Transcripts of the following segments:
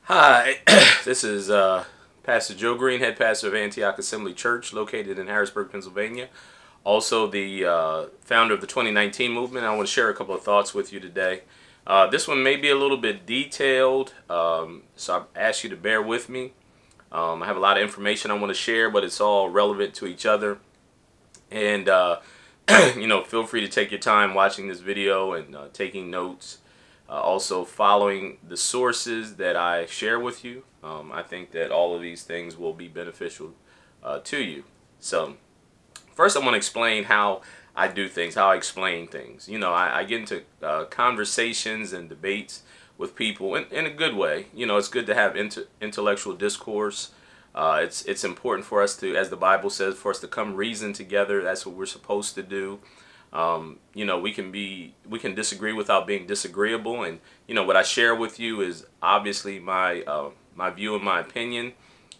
Hi, this is Pastor Joe Green, head pastor of Antioch Assembly Church, located in Harrisburg, Pennsylvania. Also the founder of the 2019 movement. I want to share a couple of thoughts with you today. This one may be a little bit detailed, so I ask you to bear with me. I have a lot of information I want to share, but it's all relevant to each other. And, feel free to take your time watching this video and taking notes. Also following the sources that I share with you. I think that all of these things will be beneficial to you. So first I want to explain how I do things, how I explain things. I get into conversations and debates with people in a good way. It's good to have intellectual discourse. It's important for us to, as the Bible says, for us to come reason together. That's what we're supposed to do. We can disagree without being disagreeable, and what I share with you is obviously my my view and my opinion.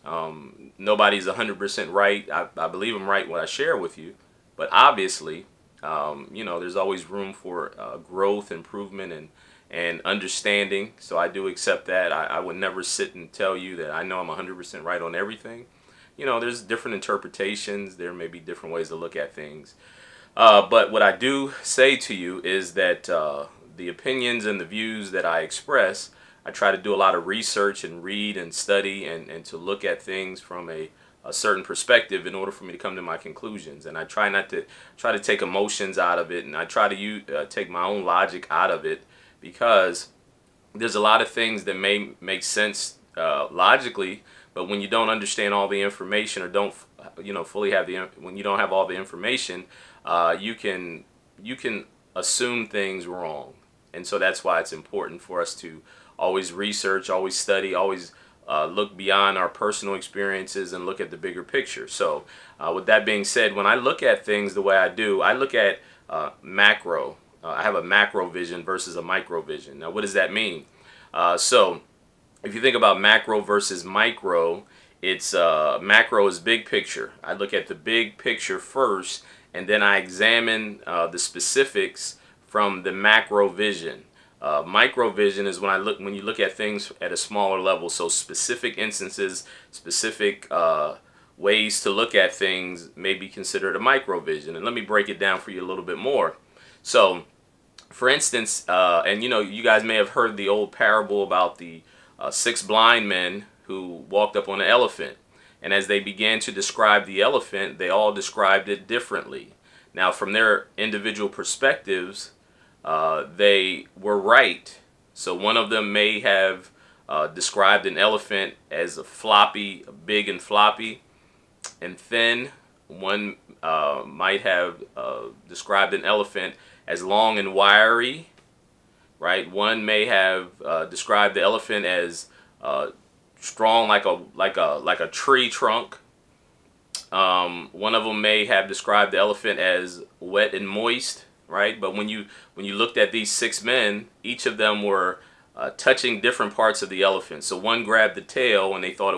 Nobody's 100% right. I believe I'm right when I share with you, but obviously, there's always room for growth, improvement, and understanding. So I do accept that. I would never sit and tell you that I know I'm 100% right on everything. There's different interpretations. There may be different ways to look at things. But what I do say to you is that the opinions and the views that I express, I try to do a lot of research and read and study and to look at things from a certain perspective in order for me to come to my conclusions. And I try not to take emotions out of it, and I try to take my own logic out of it, because there's a lot of things that may make sense logically, but when you don't understand all the information, or don't fully have when you don't have all the information, you can assume things wrong. And so that's why it's important for us to always research, always study, always look beyond our personal experiences and look at the bigger picture. So with that being said, when I look at things the way I do, I look at macro. I have a macro vision versus a micro vision. Now, what does that mean? So if you think about macro versus micro, it's macro is big picture. I look at the big picture first, and then I examine the specifics from the macro vision. Micro vision is when you look at things at a smaller level. So specific instances, specific ways to look at things may be considered a micro vision. And let me break it down for you a little bit more. So, for instance, and you guys may have heard the old parable about the 6 blind men who walked up on an elephant. And as they began to describe the elephant, they all described it differently. Now, from their individual perspectives, they were right. So one of them may have described an elephant as big and floppy and thin. One might have described an elephant as long and wiry, right? One may have described the elephant as strong like a tree trunk. One of them may have described the elephant as wet and moist, right? But when you looked at these 6 men, each of them were touching different parts of the elephant. So one grabbed the tail and they thought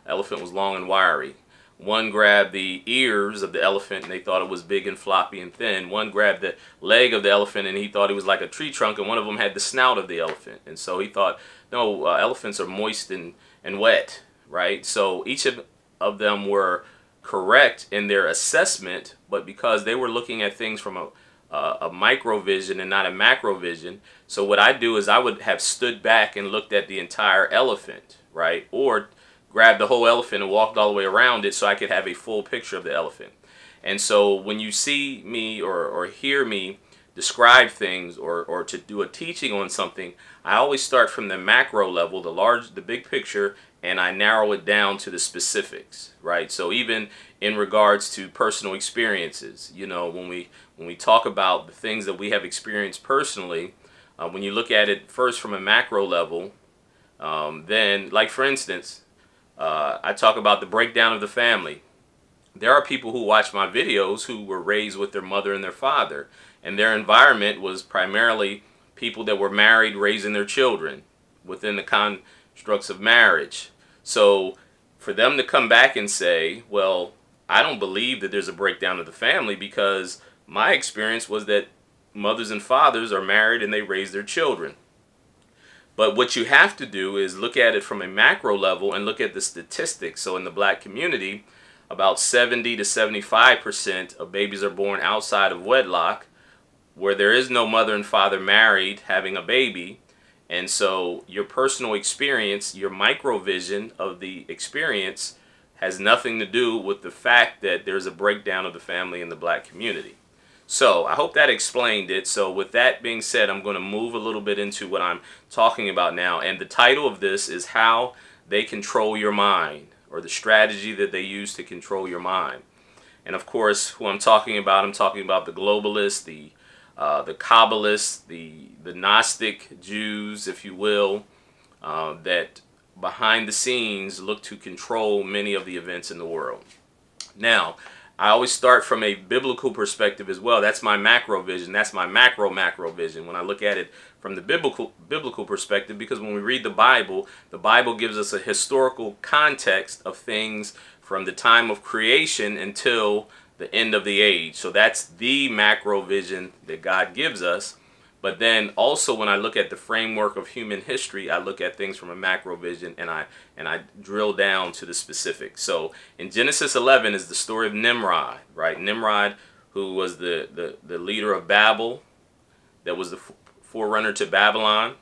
elephant was long and wiry. One grabbed the ears of the elephant and they thought it was big and floppy and thin. One grabbed the leg of the elephant and he thought it was like a tree trunk, and one of them had the snout of the elephant. And so he thought, no, elephants are moist and wet, right? So each of them were correct in their assessment, but because they were looking at things from a micro vision and not a macro vision. So what I do is I would have stood back and looked at the entire elephant, right? Or grabbed the whole elephant and walked all the way around it so I could have a full picture of the elephant. And so when you see me or hear me describe things or to do a teaching on something, I always start from the macro level, the big picture, and I narrow it down to the specifics, right? So even in regards to personal experiences, when we talk about the things that we have experienced personally, when you look at it first from a macro level, then, like for instance, I talk about the breakdown of the family. There are people who watch my videos who were raised with their mother and their father, and their environment was primarily people that were married, raising their children within the constructs of marriage. So for them to come back and say, well, I don't believe that there's a breakdown of the family, because my experience was that mothers and fathers are married and they raise their children. But what you have to do is look at it from a macro level and look at the statistics. So in the black community, about 70 to 75% of babies are born outside of wedlock, where there is no mother and father married having a baby. And so your personal experience, your microvision of the experience, has nothing to do with the fact that there's a breakdown of the family in the black community. So I hope that explained it. So with that being said, I'm going to move a little bit into what I'm talking about now. And the title of this is How They Control Your Mind, or the strategy that they use to control your mind. And of course, who I'm talking about the globalists, the Kabbalists, the Gnostic Jews, if you will, that behind the scenes look to control many of the events in the world. Now, I always start from a biblical perspective as well. That's my macro vision. That's my macro vision when I look at it from the biblical perspective, because when we read the Bible gives us a historical context of things from the time of creation until the end of the age. So that's the macro vision that God gives us. But then also when I look at the framework of human history, I look at things from a macro vision, and I drill down to the specifics. So in Genesis 11 is the story of Nimrod, right? Nimrod, who was the leader of Babel, that was the forerunner to Babylon.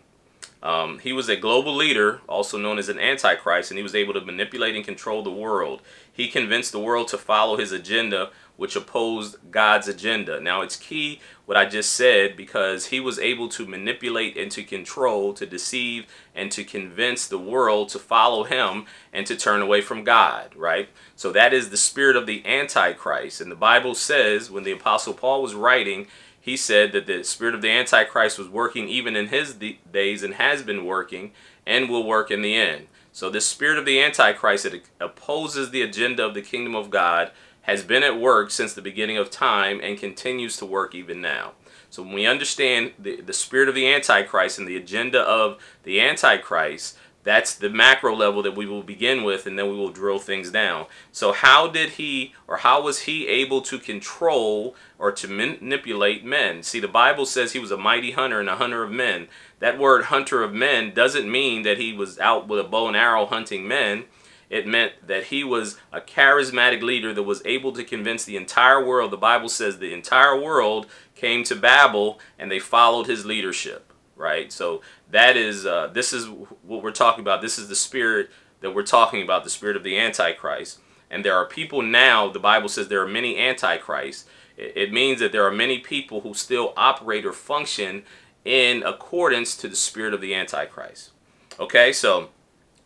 He was a global leader, also known as an antichrist, and he was able to manipulate and control the world. He convinced the world to follow his agenda, which opposed God's agenda. Now, it's key what I just said, because he was able to manipulate and to control, to deceive, and to convince the world to follow him and to turn away from God, right? So that is the spirit of the Antichrist. And the Bible says, when the Apostle Paul was writing, he said that the spirit of the Antichrist was working even in his days, and has been working and will work in the end. So this spirit of the Antichrist that opposes the agenda of the kingdom of God has been at work since the beginning of time and continues to work even now. So when we understand the spirit of the Antichrist and the agenda of the Antichrist, that's the macro level that we will begin with, and then we will drill things down. So how did he, or how was he able to control or to manipulate men? See, the Bible says he was a mighty hunter and a hunter of men. That word hunter of men doesn't mean that he was out with a bow and arrow hunting men. It meant that he was a charismatic leader that was able to convince the entire world. The Bible says the entire world came to Babel and they followed his leadership, right? So that is, this is what we're talking about. This is the spirit that we're talking about, the spirit of the Antichrist. And there are people now, the Bible says there are many Antichrists. It means that there are many people who still operate or function in accordance to the spirit of the Antichrist. Okay, so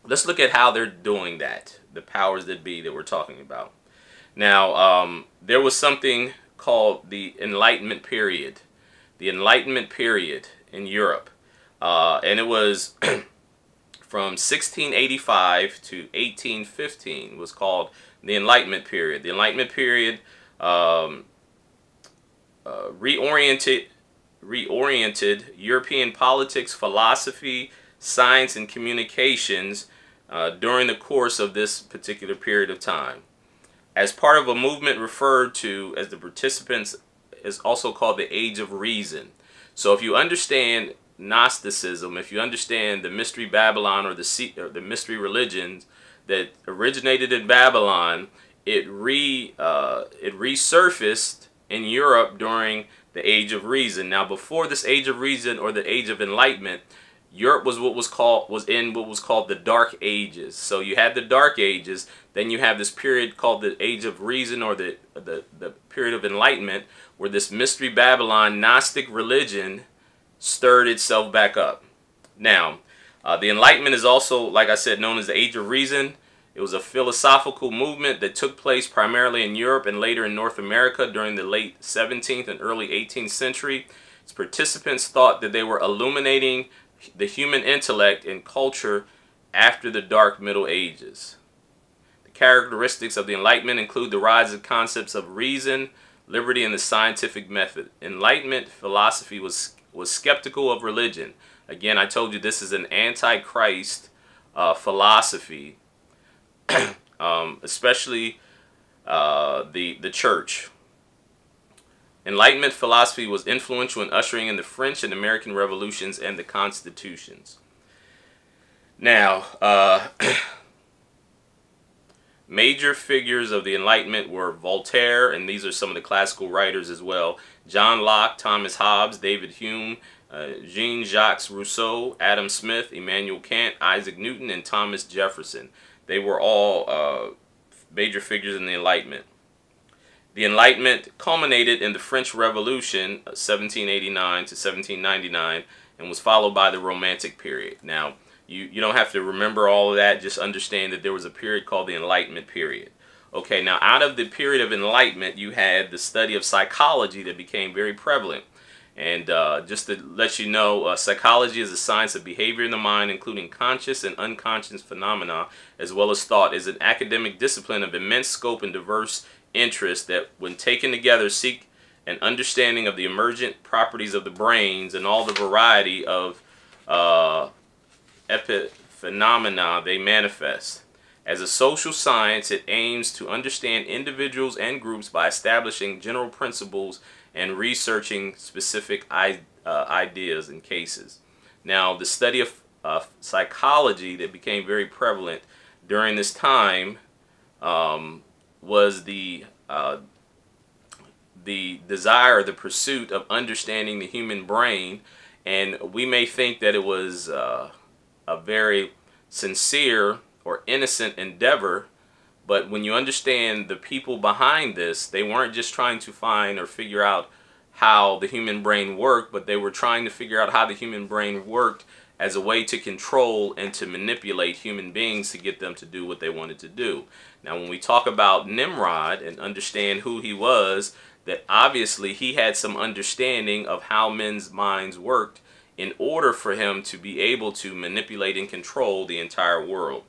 let's look at how they're doing that, the powers that be that we're talking about. Now, there was something called the Enlightenment period. The Enlightenment period in Europe. And it was from 1685 to 1815 was called the Enlightenment period. The Enlightenment period reoriented European politics, philosophy, science, and communications during the course of this particular period of time. As part of a movement referred to as the participants is also called the Age of Reason. So if you understand Gnosticism, if you understand the Mystery Babylon, or the mystery religions that originated in Babylon, it resurfaced in Europe during the Age of Reason. Now, before this Age of Reason, or the Age of Enlightenment, Europe was in what was called the Dark Ages. So you had the Dark Ages, then you have this period called the Age of Reason, or the period of Enlightenment, where this Mystery Babylon Gnostic religion stirred itself back up. Now, the Enlightenment is also, like I said, known as the Age of Reason. It was a philosophical movement that took place primarily in Europe and later in North America during the late 17th and early 18th century. Its participants thought that they were illuminating the human intellect and culture after the Dark Middle Ages. The characteristics of the Enlightenment include the rise of concepts of reason, liberty, and the scientific method. Enlightenment philosophy was skeptical of religion. Again, I told you this is an antichrist philosophy, especially the church. Enlightenment philosophy was influential in ushering in the French and American revolutions and the constitutions. Now, major figures of the Enlightenment were Voltaire, and these are some of the classical writers as well: John Locke, Thomas Hobbes, David Hume, Jean-Jacques Rousseau, Adam Smith, Immanuel Kant, Isaac Newton, and Thomas Jefferson. They were all major figures in the Enlightenment. The Enlightenment culminated in the French Revolution, 1789 to 1799, and was followed by the Romantic period. Now, you don't have to remember all of that. Just understand that there was a period called the Enlightenment period. Okay, now out of the period of Enlightenment, you had the study of psychology that became very prevalent. And just to let you know, psychology is a science of behavior in the mind, including conscious and unconscious phenomena, as well as thought. It is an academic discipline of immense scope and diverse interests that, when taken together, seek an understanding of the emergent properties of the brains and all the variety of epiphenomena they manifest. As a social science, it aims to understand individuals and groups by establishing general principles and researching specific ideas and cases. Now, the study of psychology that became very prevalent during this time was the desire, the pursuit of understanding the human brain. And we may think that it was a very sincere or innocent endeavor, but when you understand the people behind this, they weren't just trying to find or figure out how the human brain worked, but they were trying to figure out how the human brain worked as a way to control and to manipulate human beings to get them to do what they wanted to do. Now, when we talk about Nimrod and understand who he was, that obviously he had some understanding of how men's minds worked in order for him to be able to manipulate and control the entire world.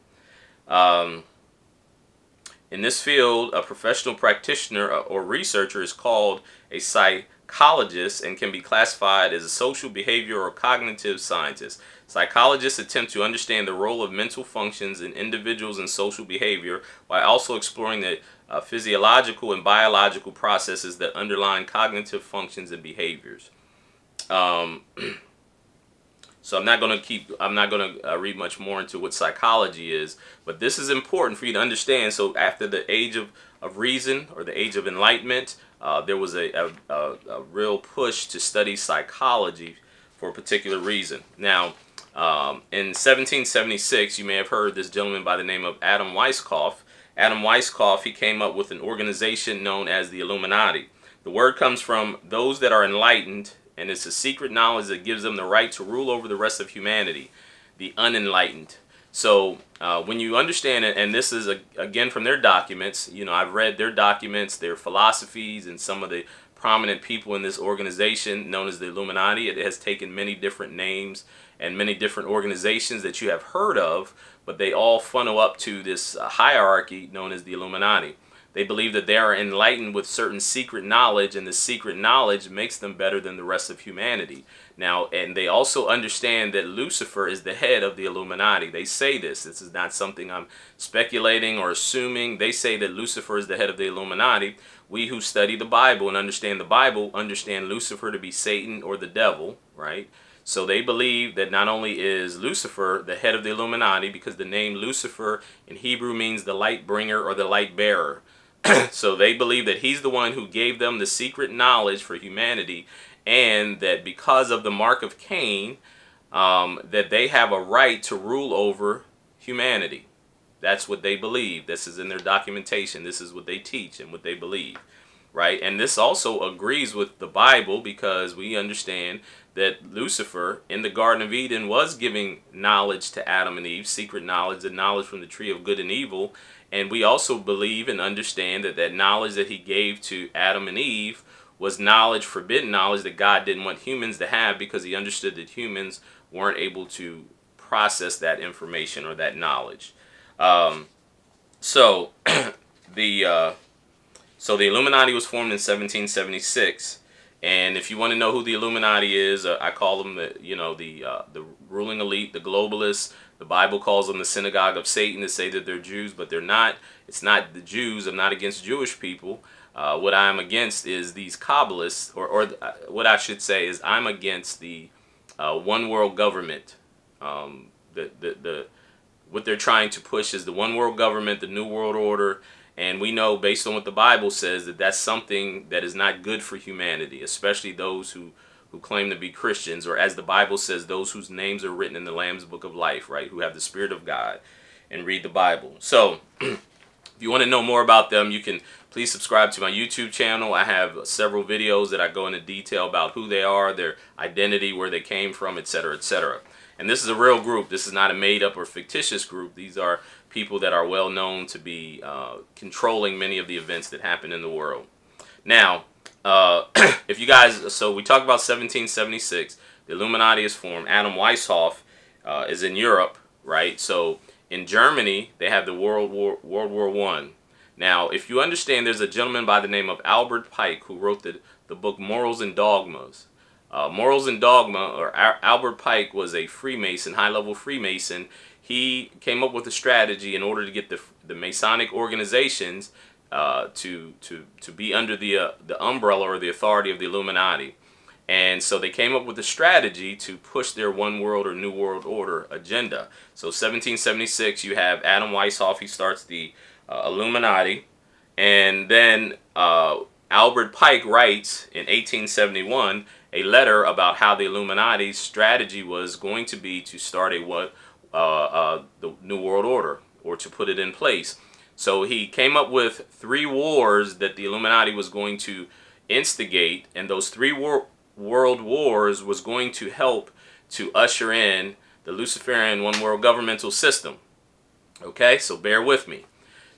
In this field, a professional practitioner or researcher is called a psychologist and can be classified as a social, behavior, or cognitive scientist. Psychologists attempt to understand the role of mental functions in individuals and social behavior while also exploring the physiological and biological processes that underlie cognitive functions and behaviors. So I'm not going to read much more into what psychology is, but this is important for you to understand. So after the age of reason, or the age of enlightenment, there was a real push to study psychology for a particular reason. Now, in 1776, you may have heard this gentleman by the name of Adam Weishaupt. Adam Weishaupt, he came up with an organization known as the Illuminati. The word comes from those that are enlightened, and it's a secret knowledge that gives them the right to rule over the rest of humanity, the unenlightened. So when you understand it, and this is again from their documents, you know, I've read their documents, their philosophies, and some of the prominent people in this organization known as the Illuminati. It has taken many different names and many different organizations that you have heard of, but they all funnel up to this hierarchy known as the Illuminati. They believe that they are enlightened with certain secret knowledge, and the secret knowledge makes them better than the rest of humanity. Now, and they also understand that Lucifer is the head of the Illuminati. They say this. This is not something I'm speculating or assuming. They say that Lucifer is the head of the Illuminati. We who study the Bible and understand the Bible understand Lucifer to be Satan or the devil, right? So they believe that not only is Lucifer the head of the Illuminati, because the name Lucifer in Hebrew means the light bringer or the light bearer. So they believe that he's the one who gave them the secret knowledge for humanity, and that because of the mark of Cain, that they have a right to rule over humanity. That's what they believe. This is in their documentation. This is what they teach and what they believe, right? And this also agrees with the Bible, because we understand that Lucifer in the Garden of Eden was giving knowledge to Adam and Eve, secret knowledge, the knowledge from the tree of good and evil. And we also believe and understand that that knowledge that he gave to Adam and Eve was knowledge, forbidden knowledge, that God didn't want humans to have, because he understood that humans weren't able to process that information or that knowledge. So the Illuminati was formed in 1776. And if you want to know who the Illuminati is, I call them the ruling elite, the globalists. The Bible calls them the synagogue of Satan, to say that they're Jews, but they're not. It's not the Jews. I'm not against Jewish people. What I'm against is these Kabbalists, or what I should say is I'm against the one world government, what they're trying to push is the one world government, the new world order. And we know, based on what the Bible says, that that's something that is not good for humanity, especially those who claim to be Christians, or as the Bible says, those whose names are written in the Lamb's Book of Life, right, who have the Spirit of God and read the Bible. So if you want to know more about them, you can please subscribe to my YouTube channel. I have several videos that I go into detail about who they are, their identity, where they came from, etc., etc. And this is a real group. This is not a made-up or fictitious group. These are people that are well known to be controlling many of the events that happen in the world. Now, if you guys, so we talked about 1776, the Illuminati is formed. Adam Weishaupt is in Europe, right? So in Germany, they have the World War I. Now, if you understand, there's a gentleman by the name of Albert Pike who wrote the book Morals and Dogmas. Morals and Dogma, or Albert Pike, was a Freemason, high-level Freemason. He came up with a strategy in order to get the Masonic organizations to be under the umbrella or the authority of the Illuminati. And so they came up with a strategy to push their one world or new world order agenda. So 1776, you have Adam Weishaupt. He starts the Illuminati. And then Albert Pike writes in 1871 a letter about how the Illuminati's strategy was going to be to start the New World Order, or to put it in place. So he came up with 3 wars that the Illuminati was going to instigate, and those 3 world wars was going to help to usher in the Luciferian one world governmental system. Okay, so bear with me.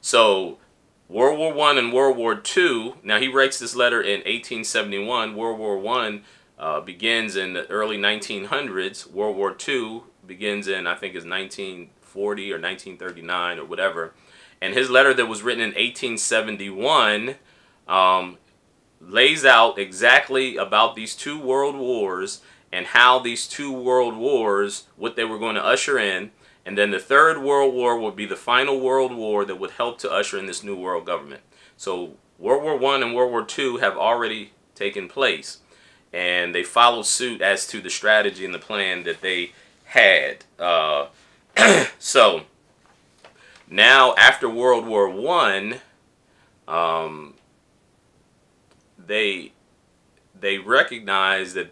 So World War I and World War II, now he writes this letter in 1871. World War I begins in the early 1900s. World War II begins in, I think, is 1940 or 1939 or whatever. And his letter that was written in 1871 lays out exactly about these 2 world wars and how these 2 world wars, what they were going to usher in. And then the 3rd World War would be the final world war that would help to usher in this new world government. So World War I and World War II have already taken place, and they followed suit as to the strategy and the plan that they had. So now, after World War I, they recognized that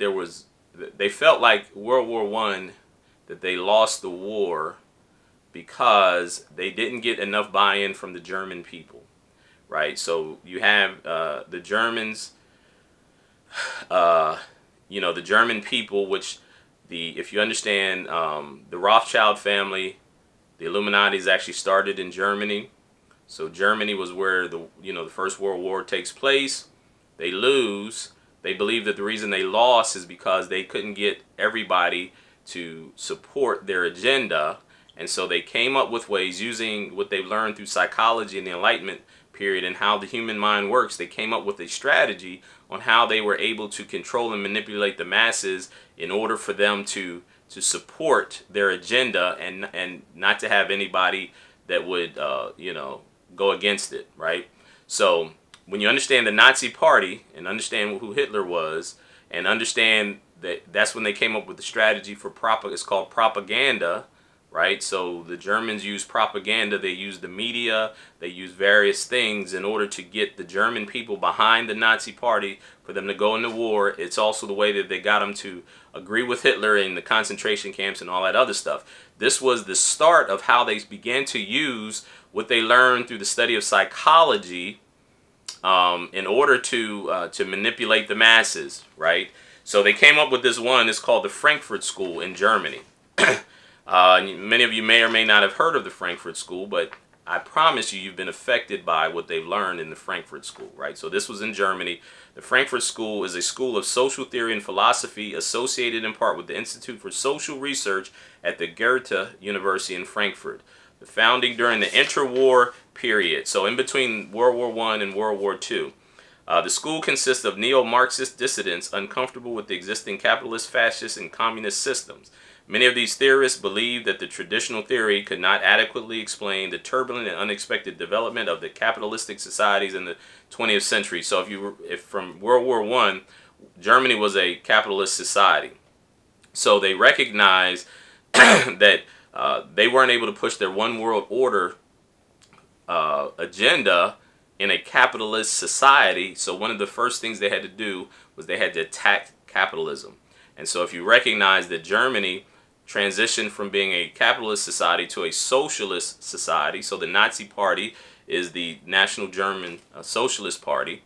they felt like World War I, that they lost the war because they didn't get enough buy-in from the German people, right? So you have the Germans, you know, the German people, which if you understand, the Rothschild family, the Illuminati actually started in Germany. So Germany was where the First World War takes place. They lose. They believe that the reason they lost is because they couldn't get everybody to support their agenda. And so they came up with ways, using what they've learned through psychology and the Enlightenment period and how the human mind works. They came up with a strategy on how they were able to control and manipulate the masses in order for them to support their agenda and not to have anybody that would go against it, right? So when you understand the Nazi Party and understand who Hitler was, and understand that's when they came up with the strategy for it's called propaganda, right? So the Germans use propaganda. They use the media. They use various things in order to get the German people behind the Nazi Party for them to go into war. It's also the way that they got them to agree with Hitler in the concentration camps and all that other stuff. This was the start of how they began to use what they learned through the study of psychology in order to manipulate the masses, right? So they came up with this one. It's called the Frankfurt School in Germany. Many of you may or may not have heard of the Frankfurt School, but I promise you, you've been affected by what they've learned in the Frankfurt School, right? So this was in Germany. The Frankfurt School is a school of social theory and philosophy associated in part with the Institute for Social Research at the Goethe University in Frankfurt. The founding during the interwar period, so in between World War I and World War II. The school consists of neo-Marxist dissidents uncomfortable with the existing capitalist, fascist, and communist systems. Many of these theorists believe that the traditional theory could not adequately explain the turbulent and unexpected development of the capitalistic societies in the 20th century. So if from World War I, Germany was a capitalist society. So they recognize that they weren't able to push their one world order agenda in a capitalist society. So one of the first things they had to do was they had to attack capitalism. And so if you recognize that Germany transitioned from being a capitalist society to a socialist society, so the Nazi Party is the National German Socialist Party,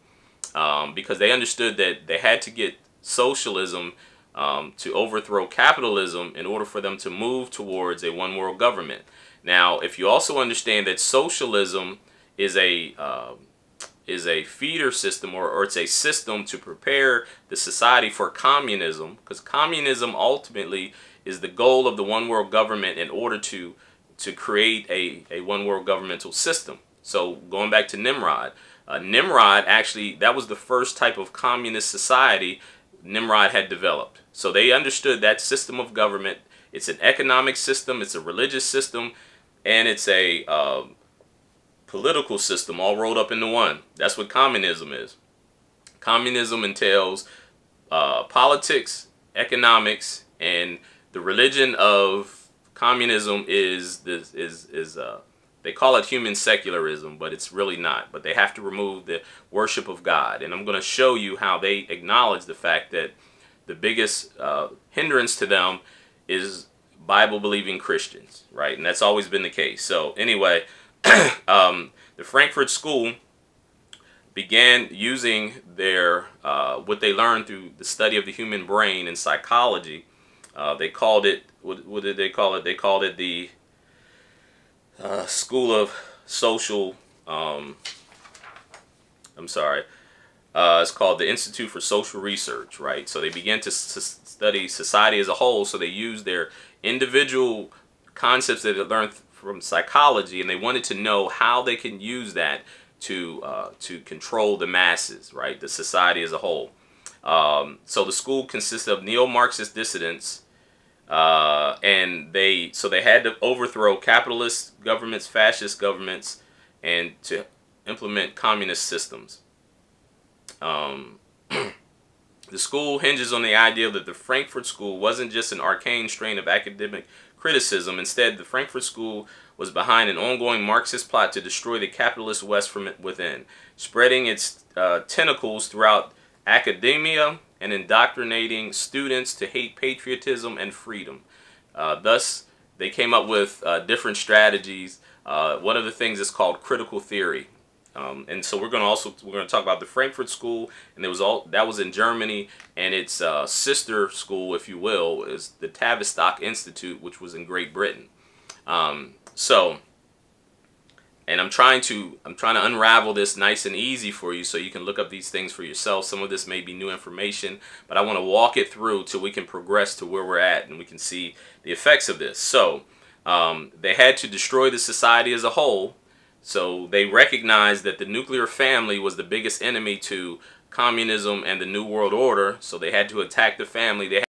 because they understood that they had to get socialism to overthrow capitalism in order for them to move towards a one world government. Now, if you also understand that socialism is a feeder system, or it's a system to prepare the society for communism, because communism ultimately is the goal of the one world government in order to create a one world governmental system. So going back to Nimrod, Nimrod actually, that was the first type of communist society Nimrod had developed. So they understood that system of government. It's an economic system, it's a religious system, and it's a political system all rolled up into one. That's what communism is. Communism entails politics, economics, and the religion of communism is they call it human secularism, but it's really not. But they have to remove the worship of God. And I'm going to show you how they acknowledge the fact that the biggest hindrance to them is Bible-believing Christians, right? And that's always been the case. So anyway, the Frankfurt School began using their what they learned through the study of the human brain and psychology. They called it, what did they call it? They called it the School of Social, it's called the Institute for Social Research, right? So they began to study society as a whole, so they used their individual concepts that they learned from psychology, and they wanted to know how they can use that to control the masses, right? The society as a whole. So the school consists of neo-Marxist dissidents, and they had to overthrow capitalist governments, fascist governments, and to implement communist systems. The school hinges on the idea that the Frankfurt School wasn't just an arcane strain of academic criticism. Instead, the Frankfurt School was behind an ongoing Marxist plot to destroy the capitalist West from within, spreading its tentacles throughout academia and indoctrinating students to hate patriotism and freedom. Thus, they came up with different strategies. One of the things is called critical theory. And so we're going to talk about the Frankfurt School, and that was in Germany, and its sister school, if you will, is the Tavistock Institute, which was in Great Britain. And I'm trying to unravel this nice and easy for you so you can look up these things for yourself. Some of this may be new information, but I want to walk it through till we can progress to where we're at and we can see the effects of this. So they had to destroy the society as a whole. So they recognized that the nuclear family was the biggest enemy to communism and the New World Order. So they had to attack the family.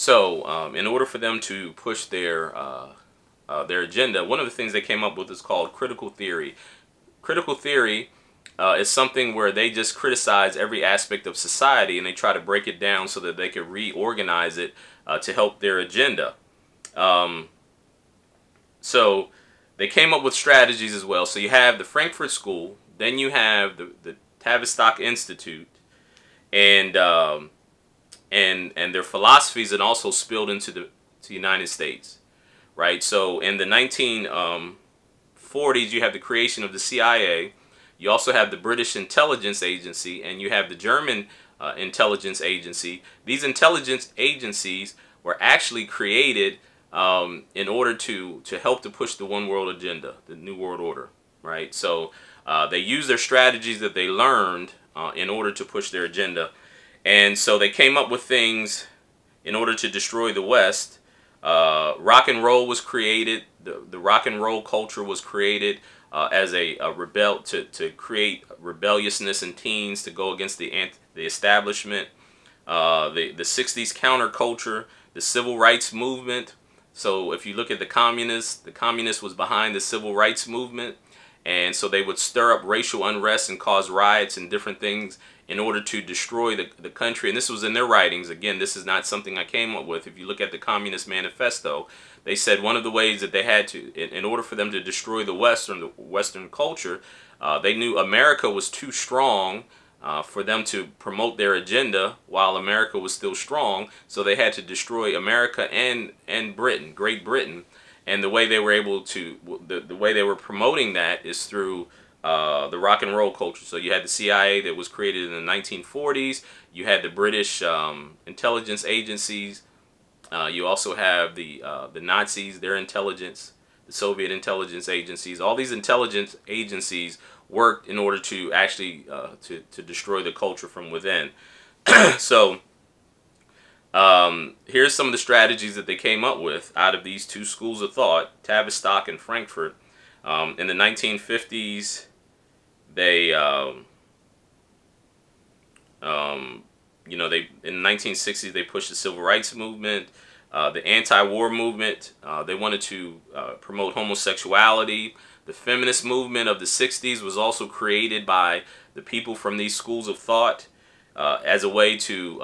So in order for them to push their agenda, one of the things they came up with is called critical theory. Critical theory is something where they just criticize every aspect of society and they try to break it down so that they can reorganize it to help their agenda. So they came up with strategies as well. So you have the Frankfurt School, then you have the Tavistock Institute, and their philosophies, and also spilled into the United States, right? So in the 1940s, you have the creation of the CIA. You also have the British Intelligence Agency, and you have the German Intelligence Agency. These intelligence agencies were actually created in order to help to push the one world agenda, the New World Order, right? So they use their strategies that they learned in order to push their agenda. And so they came up with things in order to destroy the West. Rock and roll was created. The rock and roll culture was created as a to create rebelliousness in teens to go against the establishment. The 60s counterculture, the civil rights movement. So if you look at the communists was behind the civil rights movement. And so they would stir up racial unrest and cause riots and different things in order to destroy the country. And this was in their writings. Again, this is not something I came up with. If you look at the Communist Manifesto, they said one of the ways that they had to, in order for them to destroy the Western culture, they knew America was too strong for them to promote their agenda while America was still strong. So they had to destroy America and Britain, Great Britain. And the way they were able to, the way they were promoting that is through the rock and roll culture. So you had the CIA that was created in the 1940s. You had the British intelligence agencies. You also have the Nazis, their intelligence, the Soviet intelligence agencies. All these intelligence agencies worked in order to actually to destroy the culture from within. So here's some of the strategies that they came up with out of these two schools of thought, Tavistock and Frankfurt. In the 1950s, they, in the 1960s, they pushed the civil rights movement, the anti-war movement. They wanted to promote homosexuality. The feminist movement of the 60s was also created by the people from these schools of thought. As a way to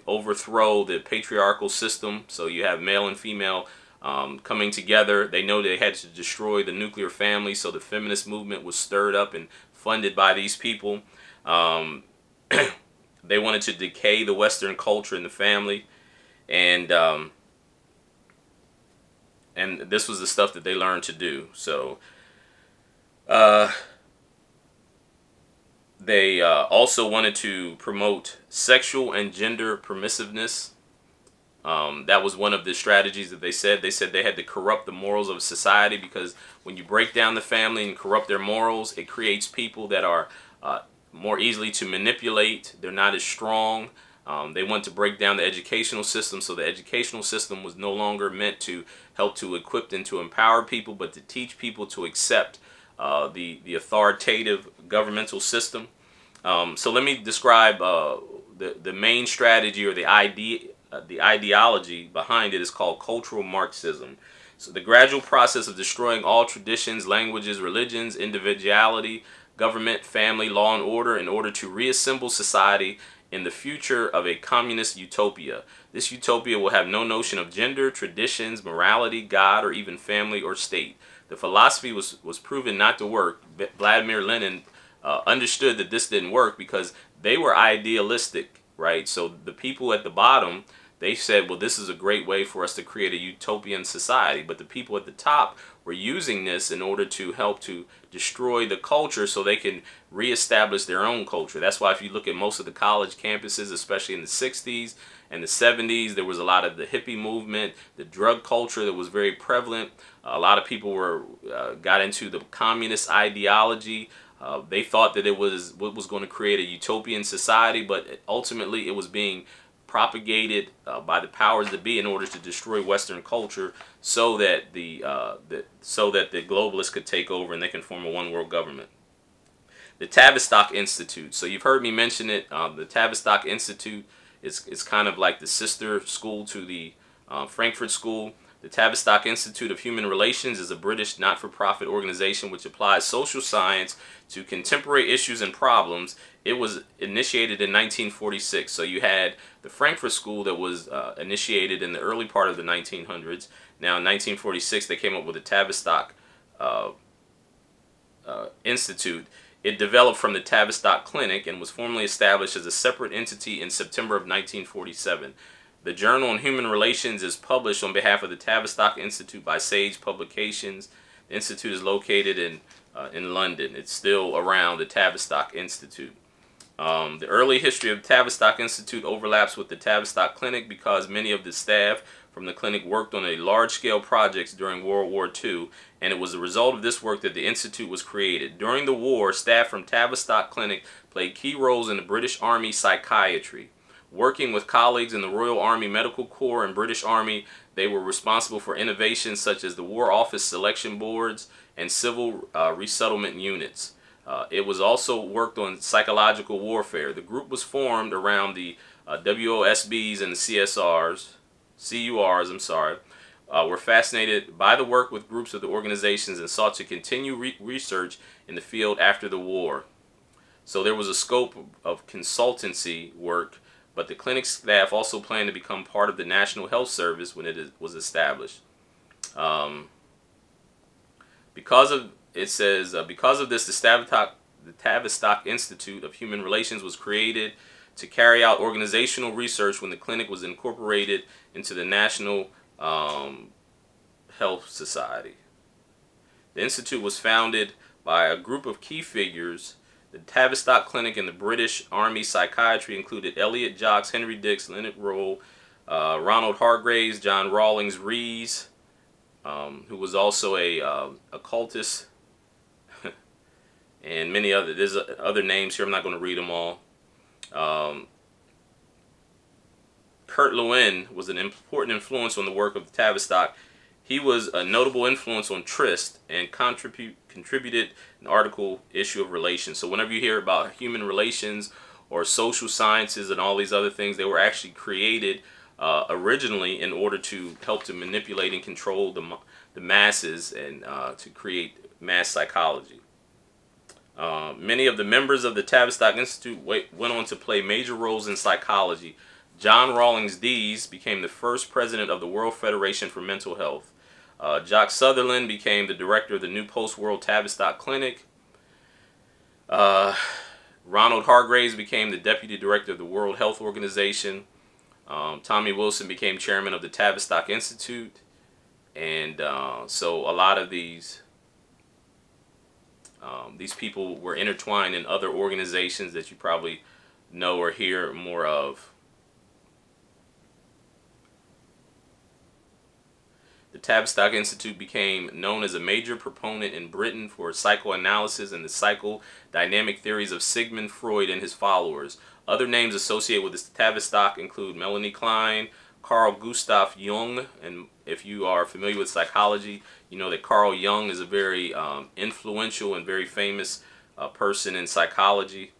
overthrow the patriarchal system. So you have male and female coming together. They know they had to destroy the nuclear family, so the feminist movement was stirred up and funded by these people. They wanted to decay the Western culture and the family, and this was the stuff that they learned to do. So they also wanted to promote sexual and gender permissiveness. That was one of the strategies that they said. They said they had to corrupt the morals of society, because when you break down the family and corrupt their morals, it creates people that are more easily to manipulate. They're not as strong. They want to break down the educational system, so the educational system was no longer meant to help to equip and to empower people, but to teach people to accept the authoritative governmental system. So let me describe the main strategy, or the ideology behind it is called cultural Marxism. So the gradual process of destroying all traditions, languages, religions, individuality, government, family, law and order to reassemble society in the future of a communist utopia. This utopia will have no notion of gender, traditions, morality, God, or even family or state. The philosophy was proven not to work. Vladimir Lenin understood that this didn't work because they were idealistic, right? So the people at the bottom, they said, well, this is a great way for us to create a utopian society. But the people at the top were using this in order to help to destroy the culture so they can reestablish their own culture. That's why if you look at most of the college campuses, especially in the 60s and the 70s, there was a lot of the hippie movement, the drug culture that was very prevalent. A lot of people got into the communist ideology. They thought that it was what was going to create a utopian society, but ultimately it was being propagated by the powers that be in order to destroy Western culture, so that the globalists could take over and they can form a one world government. The Tavistock Institute. So you've heard me mention it. The Tavistock Institute is kind of like the sister school to the Frankfurt School. The Tavistock Institute of Human Relations is a British not-for-profit organization which applies social science to contemporary issues and problems. It was initiated in 1946. So you had the Frankfurt School that was initiated in the early part of the 1900s. Now in 1946 they came up with the Tavistock Institute. It developed from the Tavistock Clinic and was formally established as a separate entity in September of 1947. The Journal on Human Relations is published on behalf of the Tavistock Institute by Sage Publications. The institute is located in London. It's still around, the Tavistock Institute. The early history of the Tavistock Institute overlaps with the Tavistock Clinic because many of the staff from the clinic worked on large-scale projects during World War II, and it was a result of this work that the institute was created. During the war, staff from Tavistock Clinic played key roles in the British Army psychiatry. Working with colleagues in the Royal Army Medical Corps and British Army, they were responsible for innovations such as the War Office selection boards and civil resettlement units. It was also worked on psychological warfare. The group was formed around the WOSBs and the CURs, were fascinated by the work with groups of the organizations and sought to continue research in the field after the war. So there was a scope of consultancy work, but the clinic staff also planned to become part of the National Health Service when it was established. Because of this, the Tavistock Institute of Human Relations was created to carry out organizational research when the clinic was incorporated into the National Health Society. The institute was founded by a group of key figures. The Tavistock Clinic and the British Army Psychiatry included Elliot Jocks, Henry Dix, Leonard Rowe, Ronald Hargraves, John Rawlings Rees, who was also a occultist, and many other. There's other names here. I'm not going to read them all. Kurt Lewin was an important influence on the work of the Tavistock. He was a notable influence on Trist and contributed an article issue of Relations. So whenever you hear about human relations or social sciences and all these other things, they were actually created originally in order to help to manipulate and control the masses and to create mass psychology. Many of the members of the Tavistock Institute went on to play major roles in psychology. John Rawlings Dees became the first president of the World Federation for Mental Health. Jock Sutherland became the director of the new post-world Tavistock Clinic. Ronald Hargraves became the deputy director of the World Health Organization. Tommy Wilson became chairman of the Tavistock Institute. And so a lot of these people were intertwined in other organizations that you probably know or hear more of. The Tavistock Institute became known as a major proponent in Britain for psychoanalysis and the psychodynamic theories of Sigmund Freud and his followers. Other names associated with the Tavistock include Melanie Klein, Carl Gustav Jung, and if you are familiar with psychology, you know that Carl Jung is a very influential and very famous person in psychology,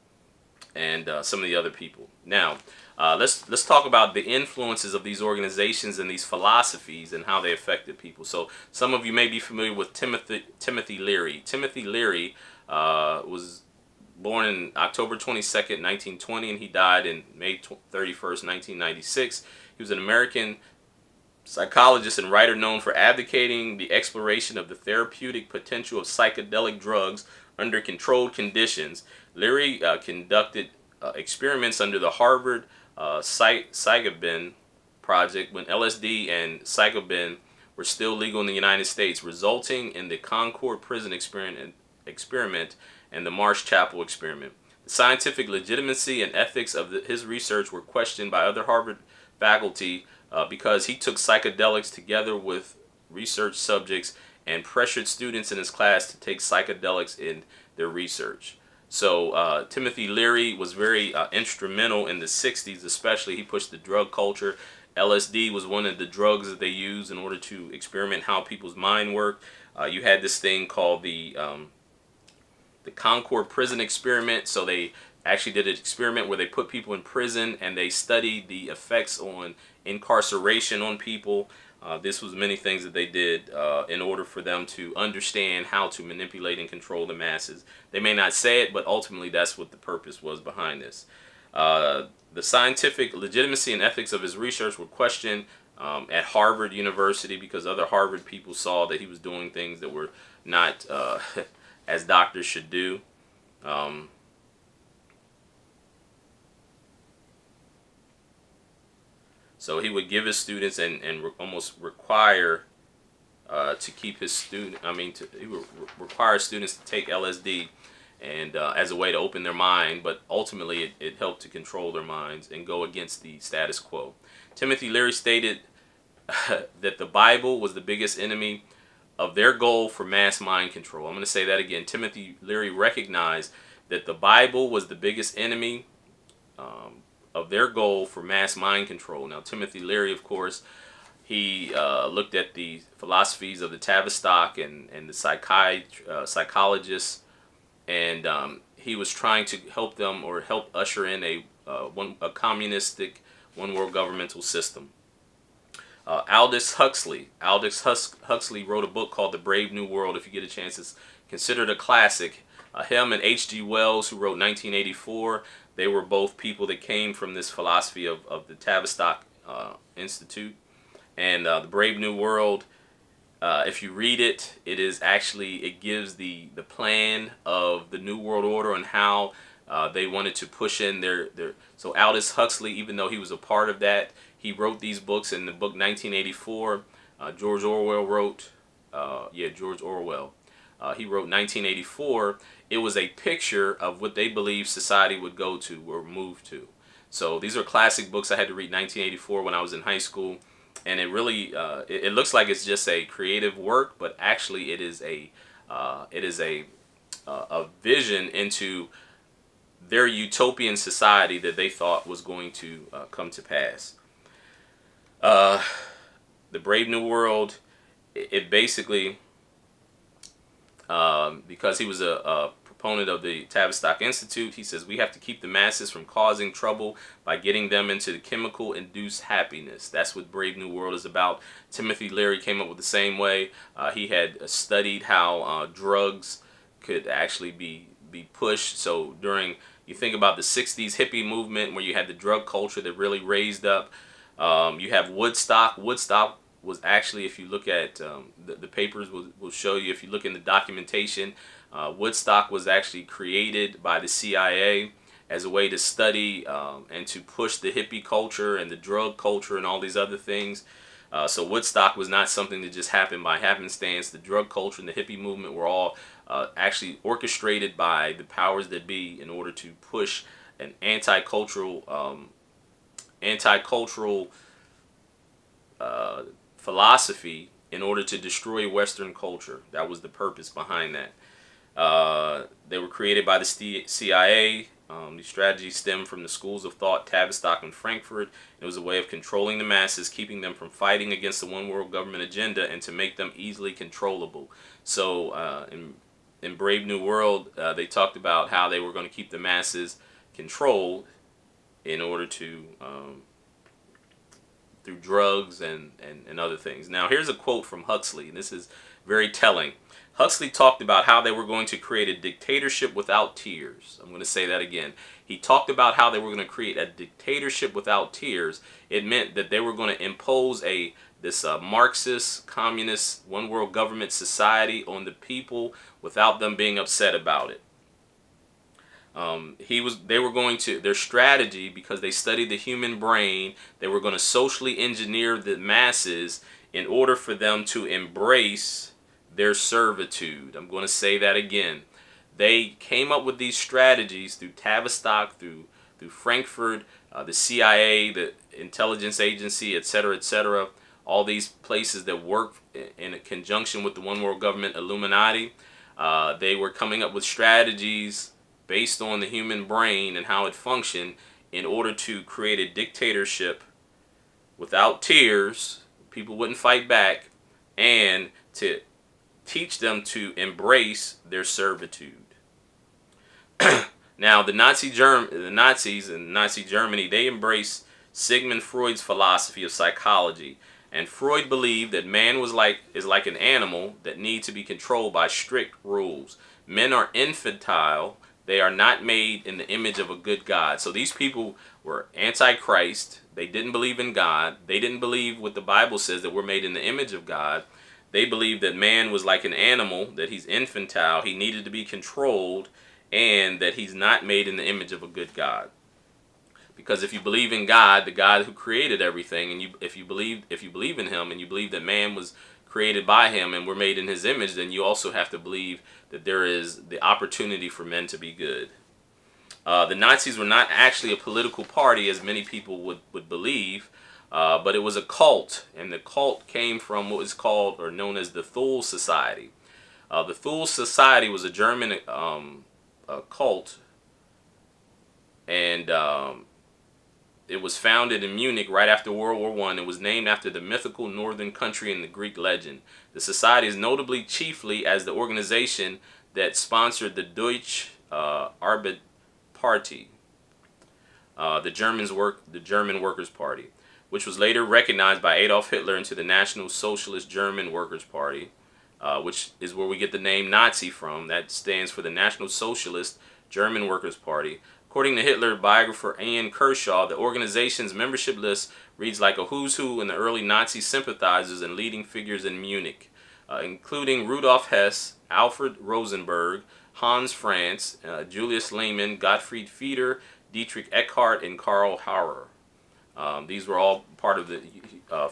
and some of the other people. Now, let's talk about the influences of these organizations and these philosophies and how they affected people. So some of you may be familiar with Timothy Leary. Timothy Leary was born on October 22nd, 1920, and he died in May 31st, 1996. He was an American psychologist and writer known for advocating the exploration of the therapeutic potential of psychedelic drugs under controlled conditions. Leary conducted experiments under the Harvard psilocybin project when LSD and psilocybin were still legal in the United States, resulting in the Concord Prison experiment and the Marsh Chapel experiment. The scientific legitimacy and ethics of his research were questioned by other Harvard faculty because he took psychedelics together with research subjects and pressured students in his class to take psychedelics in their research. So Timothy Leary was very instrumental in the 60s, especially. He pushed the drug culture. LSD was one of the drugs that they used in order to experiment how people's mind worked. You had this thing called the Concord Prison experiment. So they actually did an experiment where they put people in prison and they studied the effects on incarceration on people. This was many things that they did in order for them to understand how to manipulate and control the masses. They may not say it, but ultimately that's what the purpose was behind this. The scientific legitimacy and ethics of his research were questioned at Harvard University because other Harvard people saw that he was doing things that were not as doctors should do. So he would give his students and almost require to keep his student. He would require students to take LSD and as a way to open their mind, but ultimately it helped to control their minds and go against the status quo. Timothy Leary stated that the Bible was the biggest enemy of their goal for mass mind control. I'm going to say that again. Timothy Leary recognized that the Bible was the biggest enemy of their goal for mass mind control. Now, Timothy Leary, of course, he looked at the philosophies of the Tavistock and the psychologists, and he was trying to help them or help usher in a communistic one world governmental system. Aldous Huxley wrote a book called The Brave New World. If you get a chance, it's considered a classic. Him and H.G. Wells, who wrote 1984, they were both people that came from this philosophy of the Tavistock Institute. And The Brave New World, if you read it, it gives the plan of the New World Order and how they wanted to push in their. So Aldous Huxley, even though he was a part of that, he wrote these books. In the book 1984, George Orwell wrote, George Orwell. He wrote 1984. It was a picture of what they believed society would go to or move to. So these are classic books. I had to read 1984 when I was in high school, and it really it looks like it's just a creative work, but actually it is a vision into their utopian society that they thought was going to come to pass. The Brave New World, it basically, because he was a proponent of the Tavistock Institute, he says we have to keep the masses from causing trouble by getting them into the chemical-induced happiness. That's what Brave New World is about. Timothy Leary came up with the same way. He had studied how drugs could actually be pushed. So you think about the 60s hippie movement where you had the drug culture that really raised up. You have Woodstock. Woodstock was actually, if you look at the papers will show you, if you look in the documentation, Woodstock was actually created by the CIA as a way to study and to push the hippie culture and the drug culture and all these other things. So Woodstock was not something that just happened by happenstance. The drug culture and the hippie movement were all actually orchestrated by the powers that be in order to push an anti-cultural philosophy in order to destroy Western culture. That was the purpose behind that. They were created by the CIA. These strategies stem from the schools of thought Tavistock and Frankfurt. It was a way of controlling the masses, keeping them from fighting against the one world government agenda, and to make them easily controllable. So in Brave New World, they talked about how they were going to keep the masses controlled in order to through drugs and other things. Now here's a quote from Huxley, and this is very telling. Huxley talked about how they were going to create a dictatorship without tears. I'm going to say that again. He talked about how they were going to create a dictatorship without tears. It meant that they were going to impose this Marxist, communist, one world government society on the people without them being upset about it. They were going to, their strategy, because they studied the human brain, they were going to socially engineer the masses in order for them to embrace their servitude. I'm going to say that again. They came up with these strategies through Tavistock, through Frankfurt, the CIA, the intelligence agency, etc., etc. All these places that work in conjunction with the one world government Illuminati. They were coming up with strategies based on the human brain and how it functioned in order to create a dictatorship without tears. People wouldn't fight back, and to teach them to embrace their servitude. Now, the Nazis in Nazi Germany, they embraced Sigmund Freud's philosophy of psychology, and Freud believed that man is like an animal that needs to be controlled by strict rules. Men are infantile; they are not made in the image of a good God. So these people were anti-Christ. They didn't believe in God. They didn't believe what the Bible says, that we're made in the image of God. They believed that man was like an animal, that he's infantile, he needed to be controlled, and that he's not made in the image of a good God. Because if you believe in God, the God who created everything, and if you believe in him, and you believe that man was created by him and we're made in his image, then you also have to believe that there is the opportunity for men to be good. The Nazis were not actually a political party, as many people would believe, but it was a cult, and the cult came from what was called or known as the Thule Society. The Thule Society was a German cult, and it was founded in Munich right after World War I. It was named after the mythical northern country in the Greek legend. The society is notably chiefly as the organization that sponsored the Deutsche Arbeit Party, the German Workers' Party, which was later recognized by Adolf Hitler into the National Socialist German Workers' Party, which is where we get the name Nazi from. That stands for the National Socialist German Workers' Party. According to Hitler biographer Ian Kershaw, the organization's membership list reads like a who's who in the early Nazi sympathizers and leading figures in Munich, including Rudolf Hess, Alfred Rosenberg, Hans Franz, Julius Lehmann, Gottfried Fieder, Dietrich Eckart, and Karl Hauer. These were all part of the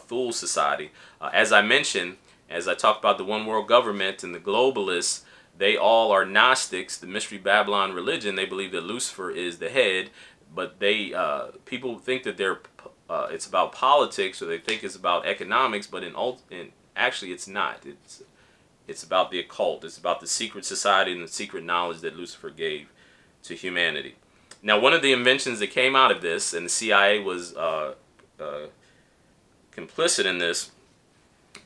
Thule Society. As I mentioned, as I talked about the one world government and the globalists, they all are Gnostics, the Mystery Babylon religion. They believe that Lucifer is the head, but people think that it's about politics, or they think it's about economics, but actually it's not. It's about the occult. It's about the secret society and the secret knowledge that Lucifer gave to humanity. Now, one of the inventions that came out of this, and the CIA was complicit in this,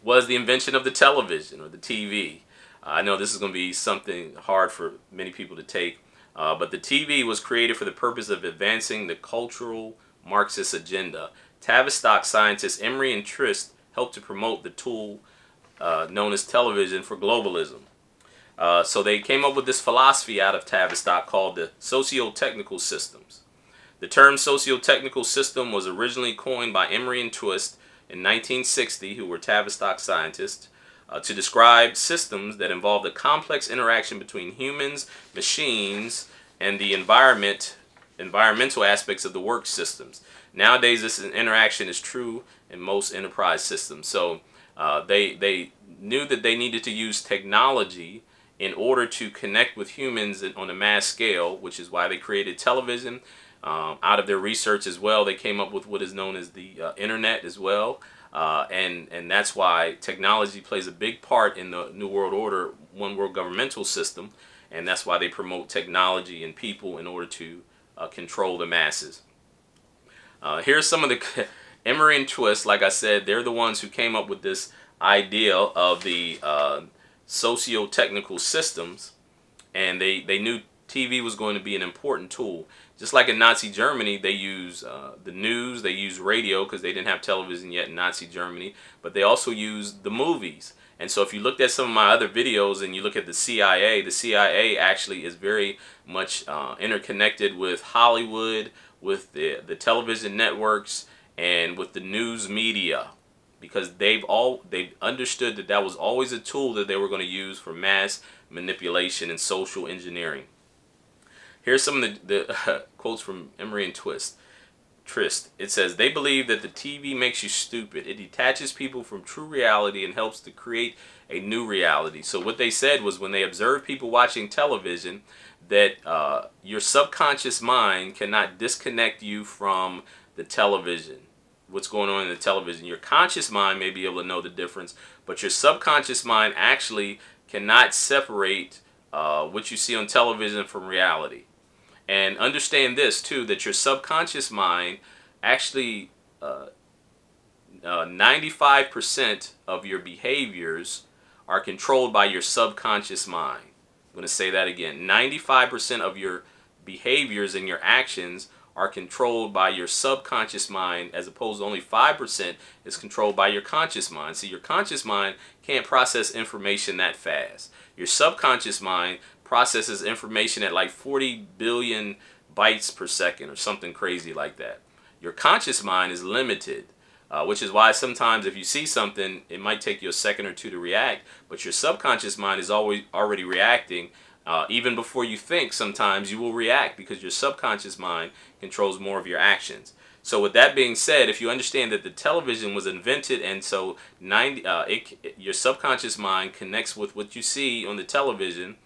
was the invention of the television, or the TV. I know this is going to be something hard for many people to take, but the TV was created for the purpose of advancing the cultural Marxist agenda. Tavistock scientists Emery and Trist helped to promote the tool known as television for globalism. So they came up with this philosophy out of Tavistock called the socio-technical systems. The term socio-technical system was originally coined by Emery and Twist in 1960, who were Tavistock scientists, to describe systems that involve the complex interaction between humans, machines, and the environmental aspects of the work systems. Nowadays, this interaction is true in most enterprise systems. So they knew that they needed to use technology in order to connect with humans on a mass scale, which is why they created television. Out of their research as well, they came up with what is known as the internet as well. And that's why technology plays a big part in the New World Order, one world governmental system, and that's why they promote technology and people in order to control the masses. Here's some of the Emery and Twist. Like I said, they're the ones who came up with this idea of the socio-technical systems, and they knew TV was going to be an important tool. Just like in Nazi Germany, they use the news, they use radio, because they didn't have television yet in Nazi Germany, but they also use the movies. And so if you looked at some of my other videos and you look at the CIA actually is very much interconnected with Hollywood, with the television networks, and with the news media, because they've understood that that was always a tool that they were going to use for mass manipulation and social engineering. Here's some of the quotes from Emery and Trist. It says, they believe that the TV makes you stupid. It detaches people from true reality and helps to create a new reality. So what they said was, when they observed people watching television, that your subconscious mind cannot disconnect you from the television. What's going on in the television. Your conscious mind may be able to know the difference, but your subconscious mind actually cannot separate what you see on television from reality. And understand this too, that your subconscious mind actually 95% of your behaviors are controlled by your subconscious mind. I'm going to say that again. 95% of your behaviors and your actions are controlled by your subconscious mind, as opposed to only 5% is controlled by your conscious mind. See, your conscious mind can't process information that fast. Your subconscious mind processes information at like 40 billion bytes per second or something crazy like that. Your conscious mind is limited, which is why sometimes if you see something, it might take you a second or two to react, but your subconscious mind is always already reacting. Even before you think, sometimes you will react because your subconscious mind controls more of your actions. So with that being said, if you understand that the television was invented, and so your subconscious mind connects with what you see on the television,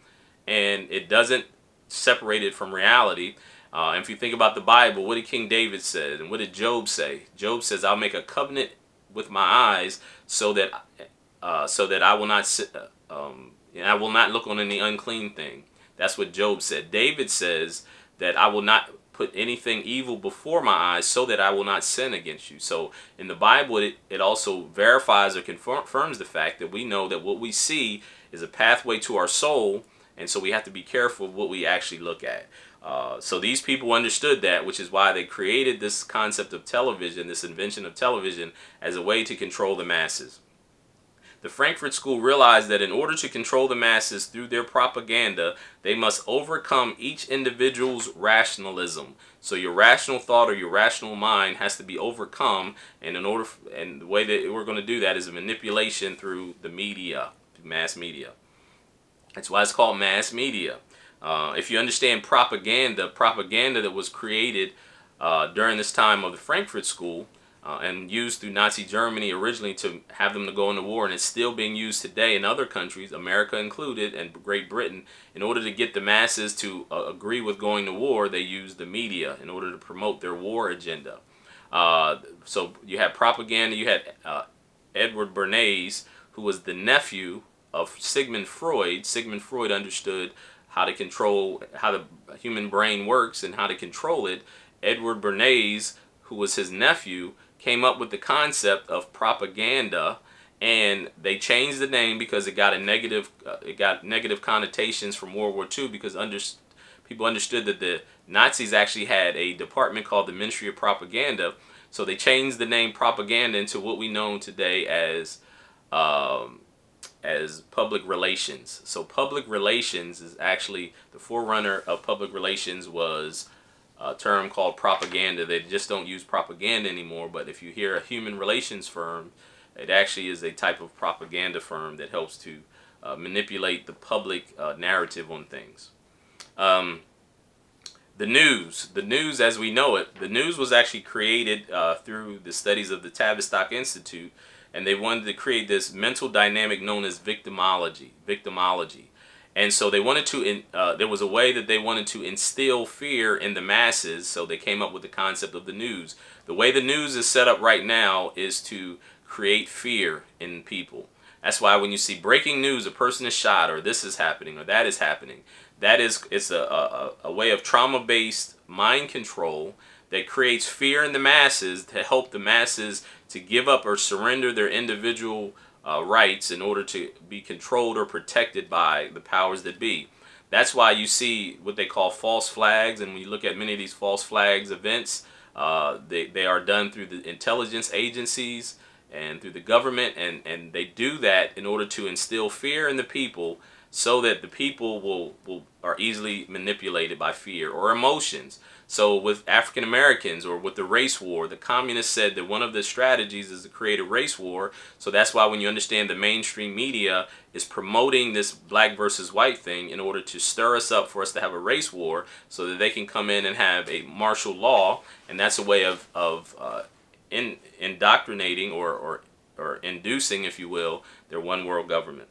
and it doesn't separate it from reality. And if you think about the Bible, what did King David say, and what did Job say? Job says, "I'll make a covenant with my eyes so that I will not sit." And I will not look on any unclean thing. That's what Job said. David says that I will not put anything evil before my eyes so that I will not sin against you. So in the Bible, it also verifies or confirms the fact that we know that what we see is a pathway to our soul, and so we have to be careful of what we actually look at. So these people understood that, which is why they created this concept of television, this invention of television, as a way to control the masses. The Frankfurt School realized that in order to control the masses through their propaganda, they must overcome each individual's rationalism. So your rational thought or your rational mind has to be overcome, and the way that we're going to do that is a manipulation through the media, through mass media. That's why it's called mass media. If you understand propaganda that was created during this time of the Frankfurt School, and used through Nazi Germany originally to have them to go into war, and it's still being used today in other countries, America included, and Great Britain. In order to get the masses to agree with going to war, they use the media in order to promote their war agenda. So you had propaganda. You had Edward Bernays, who was the nephew of Sigmund Freud. Sigmund Freud understood how to control how the human brain works and how to control it. Edward Bernays, who was his nephew, came up with the concept of propaganda, and they changed the name because it got negative connotations from World War II, because people understood that the Nazis actually had a department called the Ministry of Propaganda. So they changed the name propaganda into what we know today as public relations. So public relations is actually the forerunner of public relations was a term called propaganda. They just don't use propaganda anymore, but if you hear a human relations firm, it actually is a type of propaganda firm that helps to manipulate the public narrative on things. The news as we know it, the news was actually created through the studies of the Tavistock Institute, and they wanted to create this mental dynamic known as victimology. And so they wanted to, there was a way that they wanted to instill fear in the masses, so they came up with the concept of the news. The way the news is set up right now is to create fear in people. That's why when you see breaking news, a person is shot, or this is happening, or that is happening, it's a way of trauma-based mind control that creates fear in the masses to help the masses to give up or surrender their individual rights in order to be controlled or protected by the powers that be. That's why you see what they call false flags, and when you look at many of these false flags events, they are done through the intelligence agencies and through the government, and they do that in order to instill fear in the people, so that the people are easily manipulated by fear or emotions. So with African Americans, or with the race war, the communists said that one of the strategies is to create a race war. So that's why when you understand the mainstream media is promoting this black versus white thing in order to stir us up for us to have a race war, so that they can come in and have a martial law, and that's a way of indoctrinating or inducing, if you will, their one world government.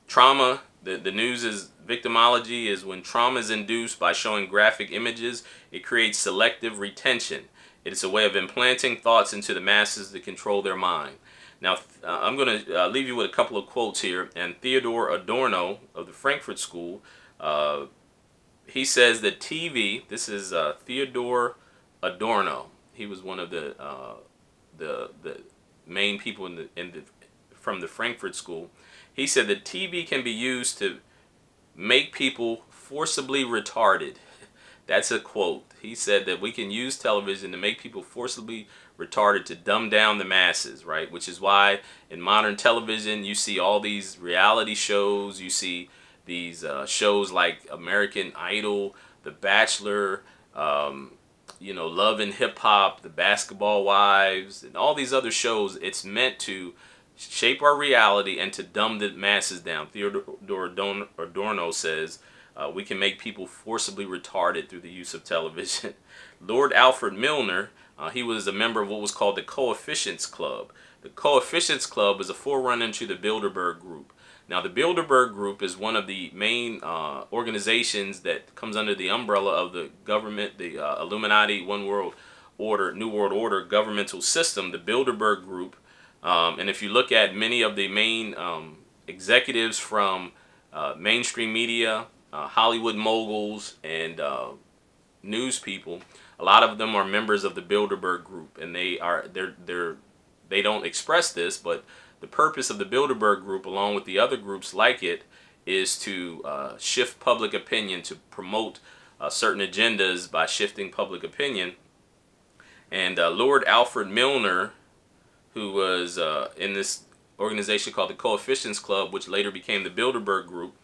Trauma, the news is victimology is when trauma is induced by showing graphic images. It creates selective retention. It is a way of implanting thoughts into the masses to control their mind. Now, I'm going to leave you with a couple of quotes here. And Theodore Adorno of the Frankfurt School, he says that TV, this is Theodore Adorno. He was one of the main people from the Frankfurt School. He said that TV can be used to make people forcibly retarded. That's a quote. He said that we can use television to make people forcibly retarded, to dumb down the masses, right? Which is why in modern television you see all these reality shows. You see these shows like American Idol, The Bachelor, Love and Hip Hop, The Basketball Wives, and all these other shows. It's meant to shape our reality and to dumb the masses down. Theodore Adorno says we can make people forcibly retarded through the use of television. Lord Alfred Milner, he was a member of what was called the Coefficients Club. The Coefficients Club is a forerunner to the Bilderberg Group. Now, the Bilderberg Group is one of the main organizations that comes under the umbrella of the government, the Illuminati, One World Order, New World Order governmental system, the Bilderberg Group. And if you look at many of the main executives from mainstream media, Hollywood moguls, and news people, a lot of them are members of the Bilderberg Group, and they don't express this, but the purpose of the Bilderberg Group, along with the other groups like it, is to shift public opinion, to promote certain agendas by shifting public opinion. And Lord Alfred Milner, who was in this organization called the Coefficients Club, which later became the Bilderberg Group,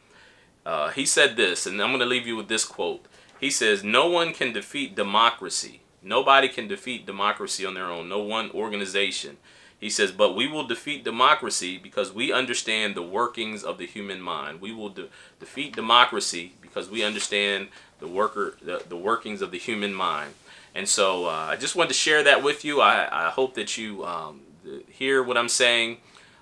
he said this, and I'm going to leave you with this quote. He says, "No one can defeat democracy. Nobody can defeat democracy on their own, no one organization." He says, "But we will defeat democracy because we understand the workings of the human mind. We will defeat democracy because we understand the workings of the human mind." And so I just wanted to share that with you. I hope that you hear what I'm saying,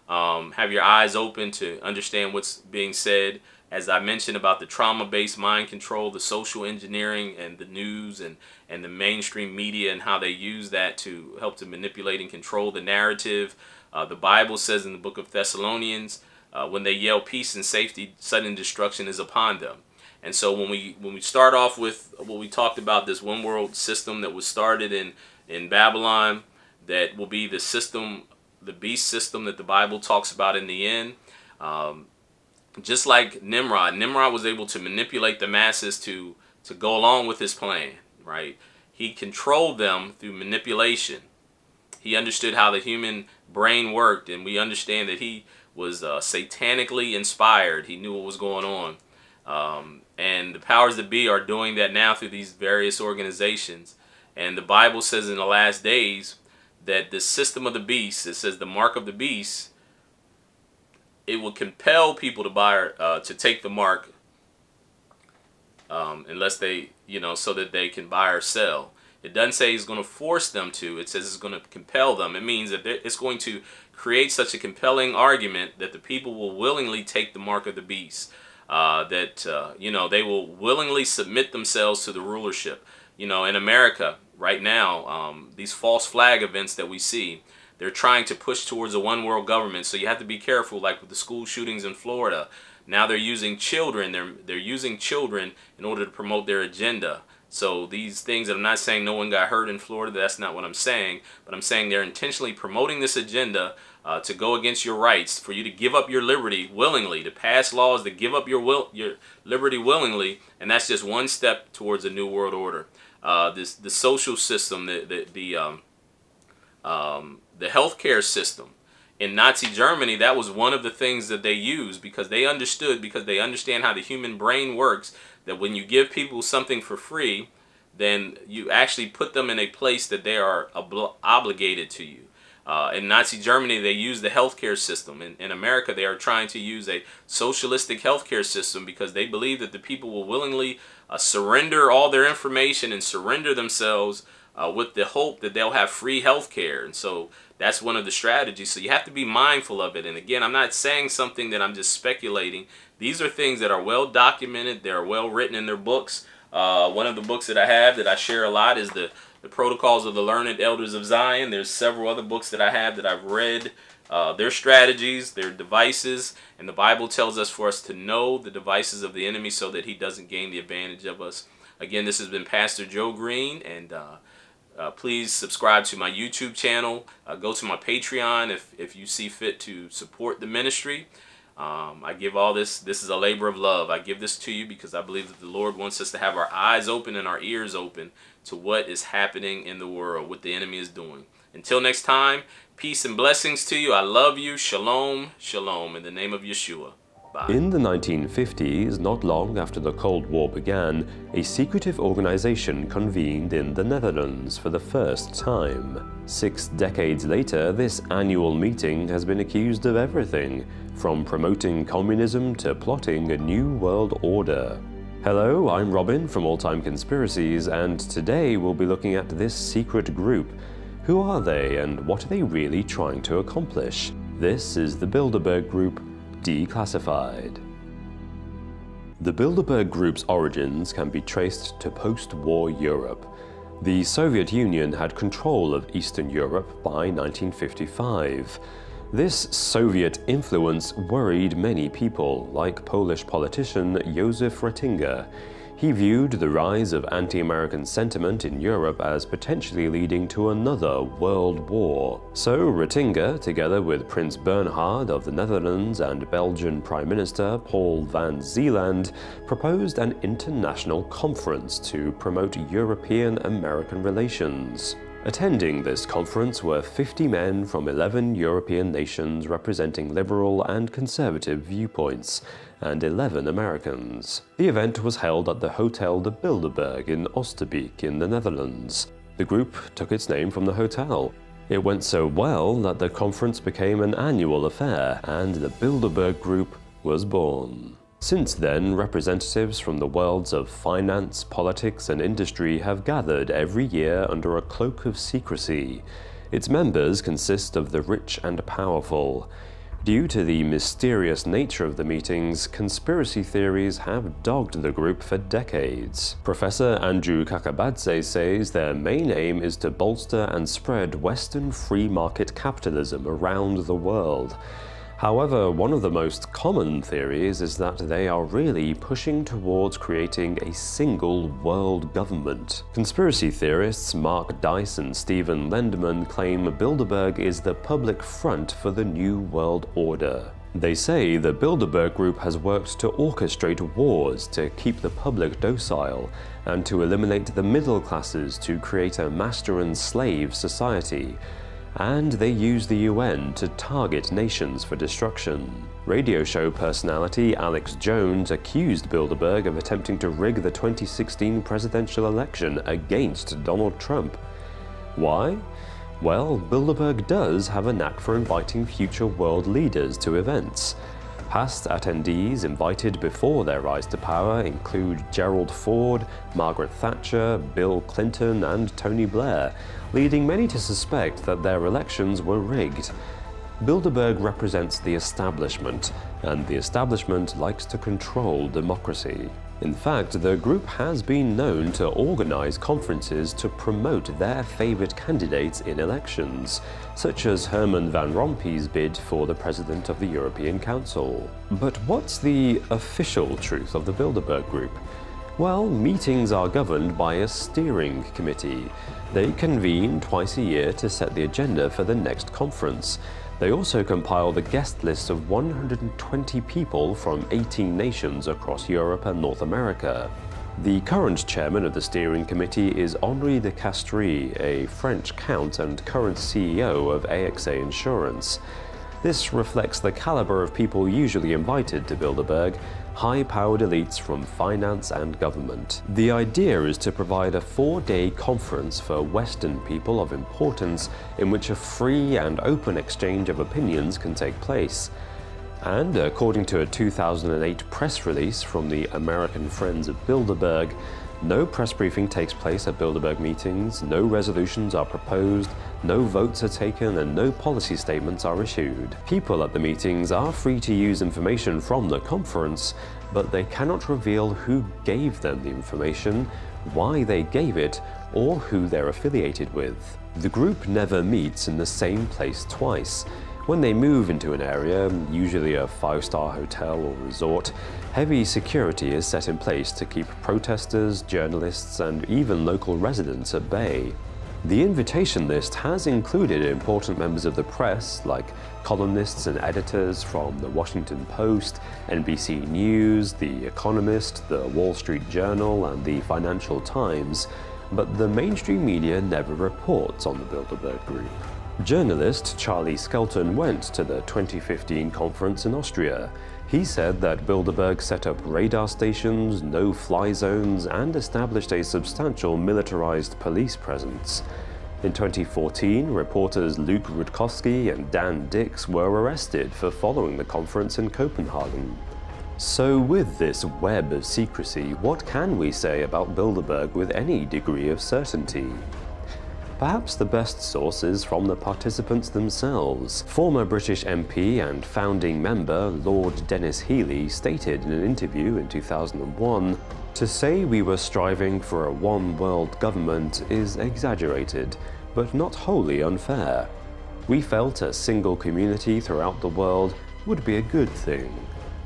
have your eyes open to understand what's being said. As I mentioned about the trauma-based mind control, the social engineering, and the news and the mainstream media, and how they use that to help to manipulate and control the narrative. The Bible says in the book of Thessalonians, when they yell peace and safety, sudden destruction is upon them. And so when we start off with what we talked about, this one world system that was started in Babylon, that will be the system, the beast system that the Bible talks about in the end. Just like Nimrod was able to manipulate the masses to go along with his plan, right? He controlled them through manipulation. He understood how the human brain worked, and we understand that he was satanically inspired. He knew what was going on. And the powers that be are doing that now through these various organizations. And the Bible says in the last days that the system of the beast, it says the mark of the beast, it will compel people to buy to take the mark, unless they, so that they can buy or sell. It doesn't say he's going to force them to. It says it's going to compel them. It means that it's going to create such a compelling argument that the people will willingly take the mark of the beast. They will willingly submit themselves to the rulership. In America right now, these false flag events that we see, they're trying to push towards a one world government. So you have to be careful, like with the school shootings in Florida. Now they're using children. They're using children in order to promote their agenda. So these things, I'm not saying no one got hurt in Florida. That's not what I'm saying. But I'm saying they're intentionally promoting this agenda to go against your rights, for you to give up your liberty willingly, to pass laws to give up your liberty willingly. And that's just one step towards a new world order. The social system, the healthcare system. In Nazi Germany, that was one of the things that they used because they understand how the human brain works, that when you give people something for free, then you actually put them in a place that they are obligated to you. In Nazi Germany, they used the healthcare system. In America, they are trying to use a socialistic healthcare system because they believe that the people will willingly surrender all their information and surrender themselves with the hope that they'll have free healthcare. And so that's one of the strategies. So you have to be mindful of it. And again, I'm not saying something that I'm just speculating. These are things that are well documented. They're well written in their books. One of the books that I have that I share a lot is the Protocols of the Learned Elders of Zion. There's several other books that I have that I've read. Their strategies, their devices, and the Bible tells us for us to know the devices of the enemy so that he doesn't gain the advantage of us. Again, this has been Pastor Joe Green, and please subscribe to my YouTube channel. Go to my Patreon if you see fit to support the ministry. I give all this is a labor of love. I give this to you because I believe that the Lord wants us to have our eyes open and our ears open to what is happening in the world, what the enemy is doing. Until next time, peace and blessings to you. I love you. Shalom, shalom, in the name of Yeshua. Bye. In the 1950s, not long after the Cold War began, a secretive organization convened in the Netherlands for the first time. 6 decades later, this annual meeting has been accused of everything, from promoting communism to plotting a new world order. Hello, I'm Robin from All Time Conspiracies, and today we'll be looking at this secret group. Who are they, and what are they really trying to accomplish? This is the Bilderberg Group, Declassified. The Bilderberg Group's origins can be traced to post-war Europe. The Soviet Union had control of Eastern Europe by 1955. This Soviet influence worried many people, like Polish politician Józef Ratzinger. He viewed the rise of anti-American sentiment in Europe as potentially leading to another world war. So Ratzinger, together with Prince Bernhard of the Netherlands and Belgian Prime Minister Paul van Zeeland, proposed an international conference to promote European-American relations. Attending this conference were 50 men from 11 European nations representing liberal and conservative viewpoints, and 11 Americans. The event was held at the Hotel de Bilderberg in Oosterbeek in the Netherlands. The group took its name from the hotel. It went so well that the conference became an annual affair, and the Bilderberg Group was born. Since then, representatives from the worlds of finance, politics, and industry have gathered every year under a cloak of secrecy. Its members consist of the rich and powerful. Due to the mysterious nature of the meetings, conspiracy theories have dogged the group for decades. Professor Andrew Kakabadze says their main aim is to bolster and spread Western free market capitalism around the world. However, one of the most common theories is that they are really pushing towards creating a single world government. Conspiracy theorists Mark Dice and Stephen Lendeman claim Bilderberg is the public front for the New World Order. They say the Bilderberg Group has worked to orchestrate wars to keep the public docile and to eliminate the middle classes to create a master and slave society. And they use the UN to target nations for destruction. Radio show personality Alex Jones accused Bilderberg of attempting to rig the 2016 presidential election against Donald Trump. Why? Well, Bilderberg does have a knack for inviting future world leaders to events. Past attendees invited before their rise to power include Gerald Ford, Margaret Thatcher, Bill Clinton, and Tony Blair, leading many to suspect that their elections were rigged. Bilderberg represents the establishment, and the establishment likes to control democracy. In fact, the group has been known to organize conferences to promote their favorite candidates in elections, such as Herman Van Rompuy's bid for the President of the European Council. But what's the official truth of the Bilderberg Group? Well, meetings are governed by a steering committee. They convene twice a year to set the agenda for the next conference. They also compile the guest list of 120 people from 18 nations across Europe and North America. The current chairman of the steering committee is Henri de Castries, a French count and current CEO of AXA Insurance. This reflects the caliber of people usually invited to Bilderberg, high-powered elites from finance and government. The idea is to provide a 4-day conference for Western people of importance in which a free and open exchange of opinions can take place. And according to a 2008 press release from the American Friends of Bilderberg, no press briefing takes place at Bilderberg meetings, no resolutions are proposed, no votes are taken, and no policy statements are issued. People at the meetings are free to use information from the conference, but they cannot reveal who gave them the information, why they gave it, or who they're affiliated with. The group never meets in the same place twice. When they move into an area, usually a 5-star hotel or resort, heavy security is set in place to keep protesters, journalists, and even local residents at bay. The invitation list has included important members of the press, like columnists and editors from The Washington Post, NBC News, The Economist, The Wall Street Journal, and The Financial Times, but the mainstream media never reports on the Bilderberg Group. Journalist Charlie Skelton went to the 2015 conference in Austria. He said that Bilderberg set up radar stations, no-fly zones, and established a substantial militarized police presence. In 2014, reporters Luke Rutkowski and Dan Dix were arrested for following the conference in Copenhagen. So with this web of secrecy, what can we say about Bilderberg with any degree of certainty? Perhaps the best source is from the participants themselves. Former British MP and founding member Lord Dennis Healey stated in an interview in 2001, "To say we were striving for a one-world government is exaggerated, but not wholly unfair. We felt a single community throughout the world would be a good thing."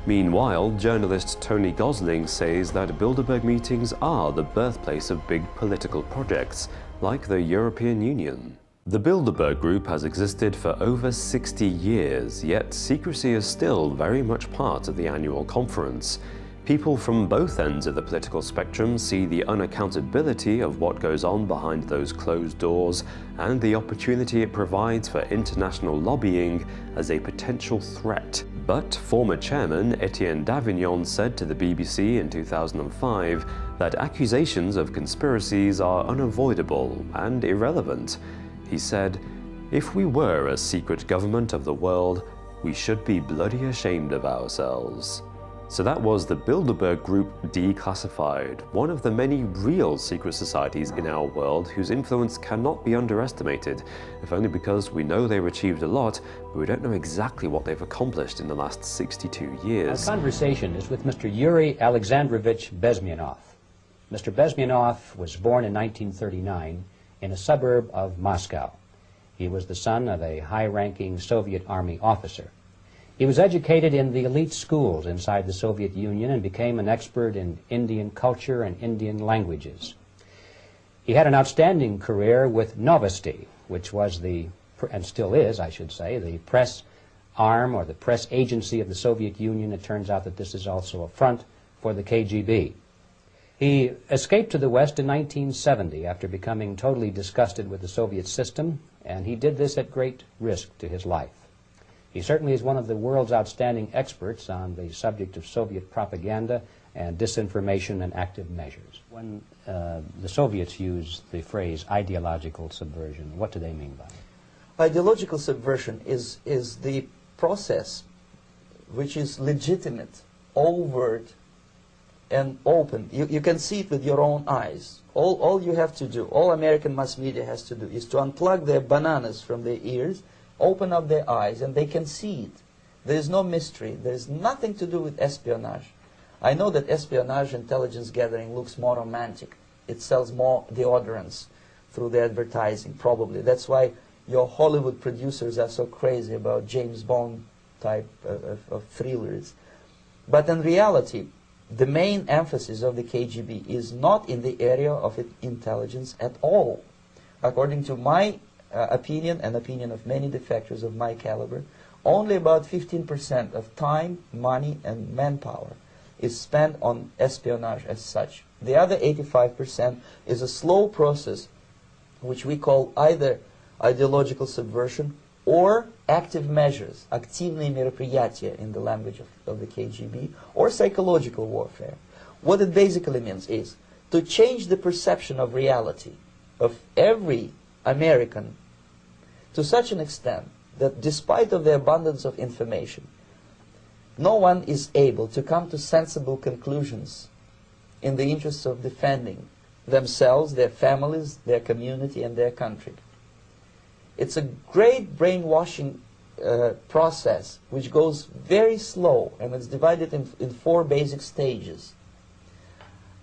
Meanwhile, journalist Tony Gosling says that Bilderberg meetings are the birthplace of big political projects, like the European Union. The Bilderberg Group has existed for over 60 years, yet secrecy is still very much part of the annual conference. People from both ends of the political spectrum see the unaccountability of what goes on behind those closed doors and the opportunity it provides for international lobbying as a potential threat. But former chairman Etienne Davignon said to the BBC in 2005 that accusations of conspiracies are unavoidable and irrelevant. He said, "If we were a secret government of the world, we should be bloody ashamed of ourselves." So that was the Bilderberg Group declassified, one of the many real secret societies in our world whose influence cannot be underestimated, if only because we know they've achieved a lot, but we don't know exactly what they've accomplished in the last 62 years. Our conversation is with Mr. Yuri Alexandrovich Bezmenov. Mr. Bezmenov was born in 1939 in a suburb of Moscow. He was the son of a high-ranking Soviet Army officer. He was educated in the elite schools inside the Soviet Union and became an expert in Indian culture and Indian languages. He had an outstanding career with Novosti, which was and still is, I should say, the press arm or the press agency of the Soviet Union. It turns out that this is also a front for the KGB. He escaped to the West in 1970 after becoming totally disgusted with the Soviet system, and he did this at great risk to his life. He certainly is one of the world's outstanding experts on the subject of Soviet propaganda and disinformation and active measures. When the Soviets use the phrase ideological subversion, what do they mean by it? Ideological subversion is the process which is legitimate, overt, and open. You can see it with your own eyes. All you have to do, all American mass media has to do, is to unplug their bananas from their ears, open up their eyes, and they can see it. There is no mystery. There is nothing to do with espionage. I know that espionage intelligence gathering looks more romantic. It sells more deodorants through the advertising, probably. That's why your Hollywood producers are so crazy about James Bond type of thrillers. But in reality, the main emphasis of the KGB is not in the area of intelligence at all. According to my opinion and opinion of many defectors of my caliber, only about 15% of time, money, and manpower is spent on espionage as such. The other 85% is a slow process which we call either ideological subversion or active measures, активные мероприятия in the language of the KGB, or psychological warfare. What it basically means is to change the perception of reality of every American to such an extent that despite of the abundance of information, no one is able to come to sensible conclusions in the interests of defending themselves, their families, their community, and their country. It's a great brainwashing process which goes very slow, and it's divided in four basic stages.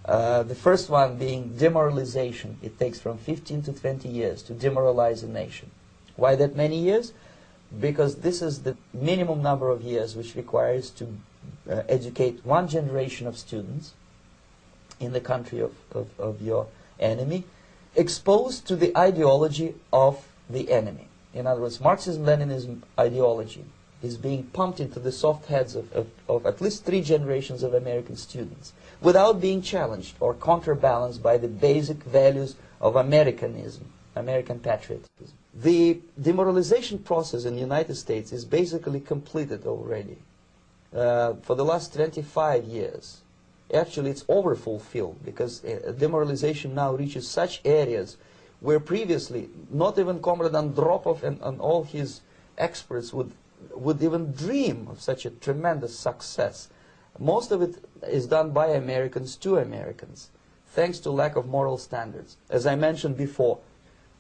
The first one being demoralization. It takes from 15 to 20 years to demoralize a nation. Why that many years? Because this is the minimum number of years which requires to educate one generation of students in the country of your enemy, exposed to the ideology of the enemy. In other words, Marxism-Leninism ideology is being pumped into the soft heads of at least 3 generations of American students without being challenged or counterbalanced by the basic values of Americanism, American patriotism. The demoralization process in the United States is basically completed already. For the last 25 years. Actually, it's overfulfilled because demoralization now reaches such areas where previously not even Comrade Andropov and all his experts would even dream of such a tremendous success. Most of it is done by Americans to Americans, thanks to lack of moral standards. As I mentioned before,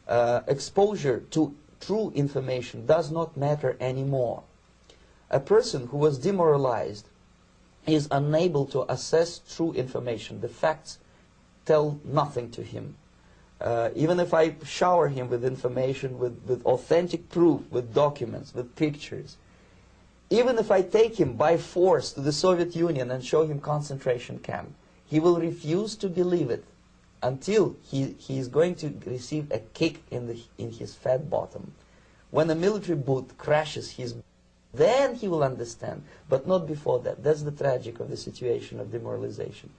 exposure to true information does not matter anymore. A person who was demoralized is unable to assess true information. The facts tell nothing to him. Even if I shower him with information, with authentic proof, with documents, with pictures, even if I take him by force to the Soviet Union and show him concentration camp, he will refuse to believe it until he is going to receive a kick in his fat bottom. When a military boot crashes his, then he will understand, but not before that. That's the tragic of the situation of demoralization.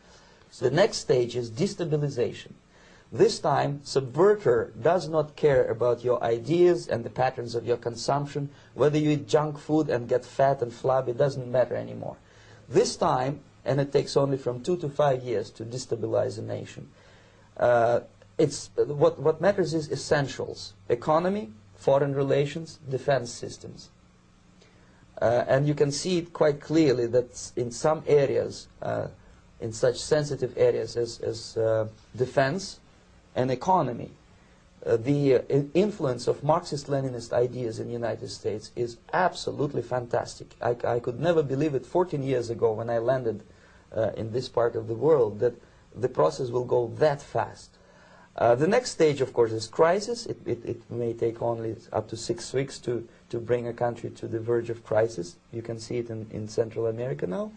The next stage is destabilization. This time, subverter does not care about your ideas and the patterns of your consumption. Whether you eat junk food and get fat and flabby, it doesn't matter anymore. This time, and it takes only from 2 to 5 years to destabilize a nation, what matters is essentials: economy, foreign relations, defense systems. And you can see it quite clearly that in some areas, in such sensitive areas as defense and economy, the influence of Marxist-Leninist ideas in the United States is absolutely fantastic. I could never believe it 14 years ago when I landed in this part of the world that the process will go that fast. The next stage, of course, is crisis. It may take only up to 6 weeks to bring a country to the verge of crisis. You can see it in Central America now.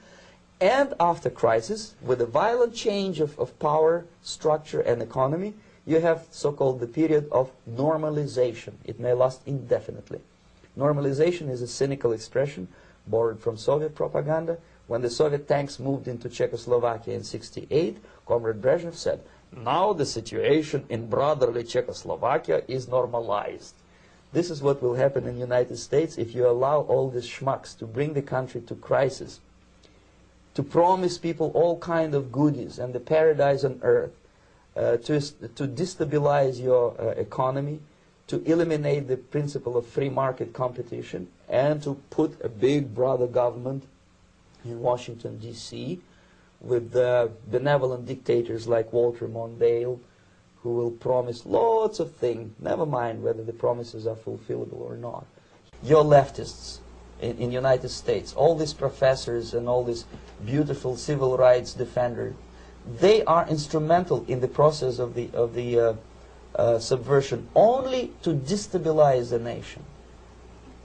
And after crisis, with a violent change of power, structure, and economy, you have so-called the period of normalization. It may last indefinitely. Normalization is a cynical expression borrowed from Soviet propaganda. When the Soviet tanks moved into Czechoslovakia in '68, Comrade Brezhnev said, "Now the situation in brotherly Czechoslovakia is normalized." This is what will happen in the United States if you allow all these schmucks to bring the country to crisis, to promise people all kind of goodies and the paradise on earth, to destabilize your economy, to eliminate the principle of free market competition, and to put a big brother government in Washington, D.C., with benevolent dictators like Walter Mondale, who will promise lots of things, never mind whether the promises are fulfillable or not. Your leftists in the United States, all these professors and all these beautiful civil rights defenders, they are instrumental in the process of the subversion only to destabilize the nation.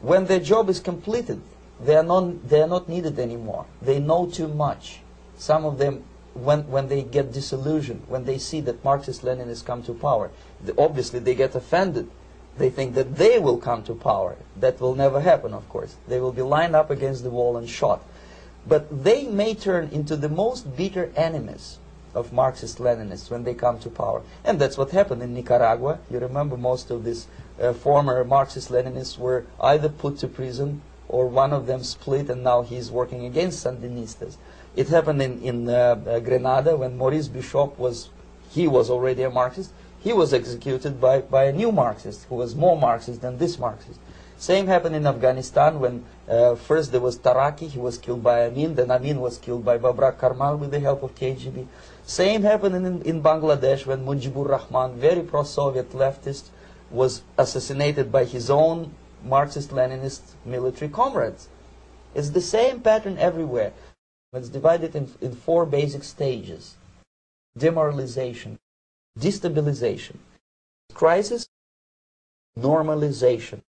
When their job is completed, they are not needed anymore. They know too much. Some of them, when they get disillusioned, when they see that Marxist-Leninists come to power, obviously they get offended. They think that they will come to power. That will never happen, of course. They will be lined up against the wall and shot. But they may turn into the most bitter enemies of Marxist-Leninists when they come to power. And that's what happened in Nicaragua. You remember most of these former Marxist-Leninists were either put to prison or one of them split, and now he's working against Sandinistas. It happened in Grenada when Maurice Bishop was already a Marxist. He was executed by a new Marxist who was more Marxist than this Marxist. Same happened in Afghanistan when first there was Taraki, he was killed by Amin, then Amin was killed by Babrak Karmal with the help of KGB. Same happened in Bangladesh when Mujibur Rahman, very pro-Soviet leftist, was assassinated by his own Marxist-Leninist military comrades. It's the same pattern everywhere. It's divided in 4 basic stages: demoralization, destabilization, crisis, normalization.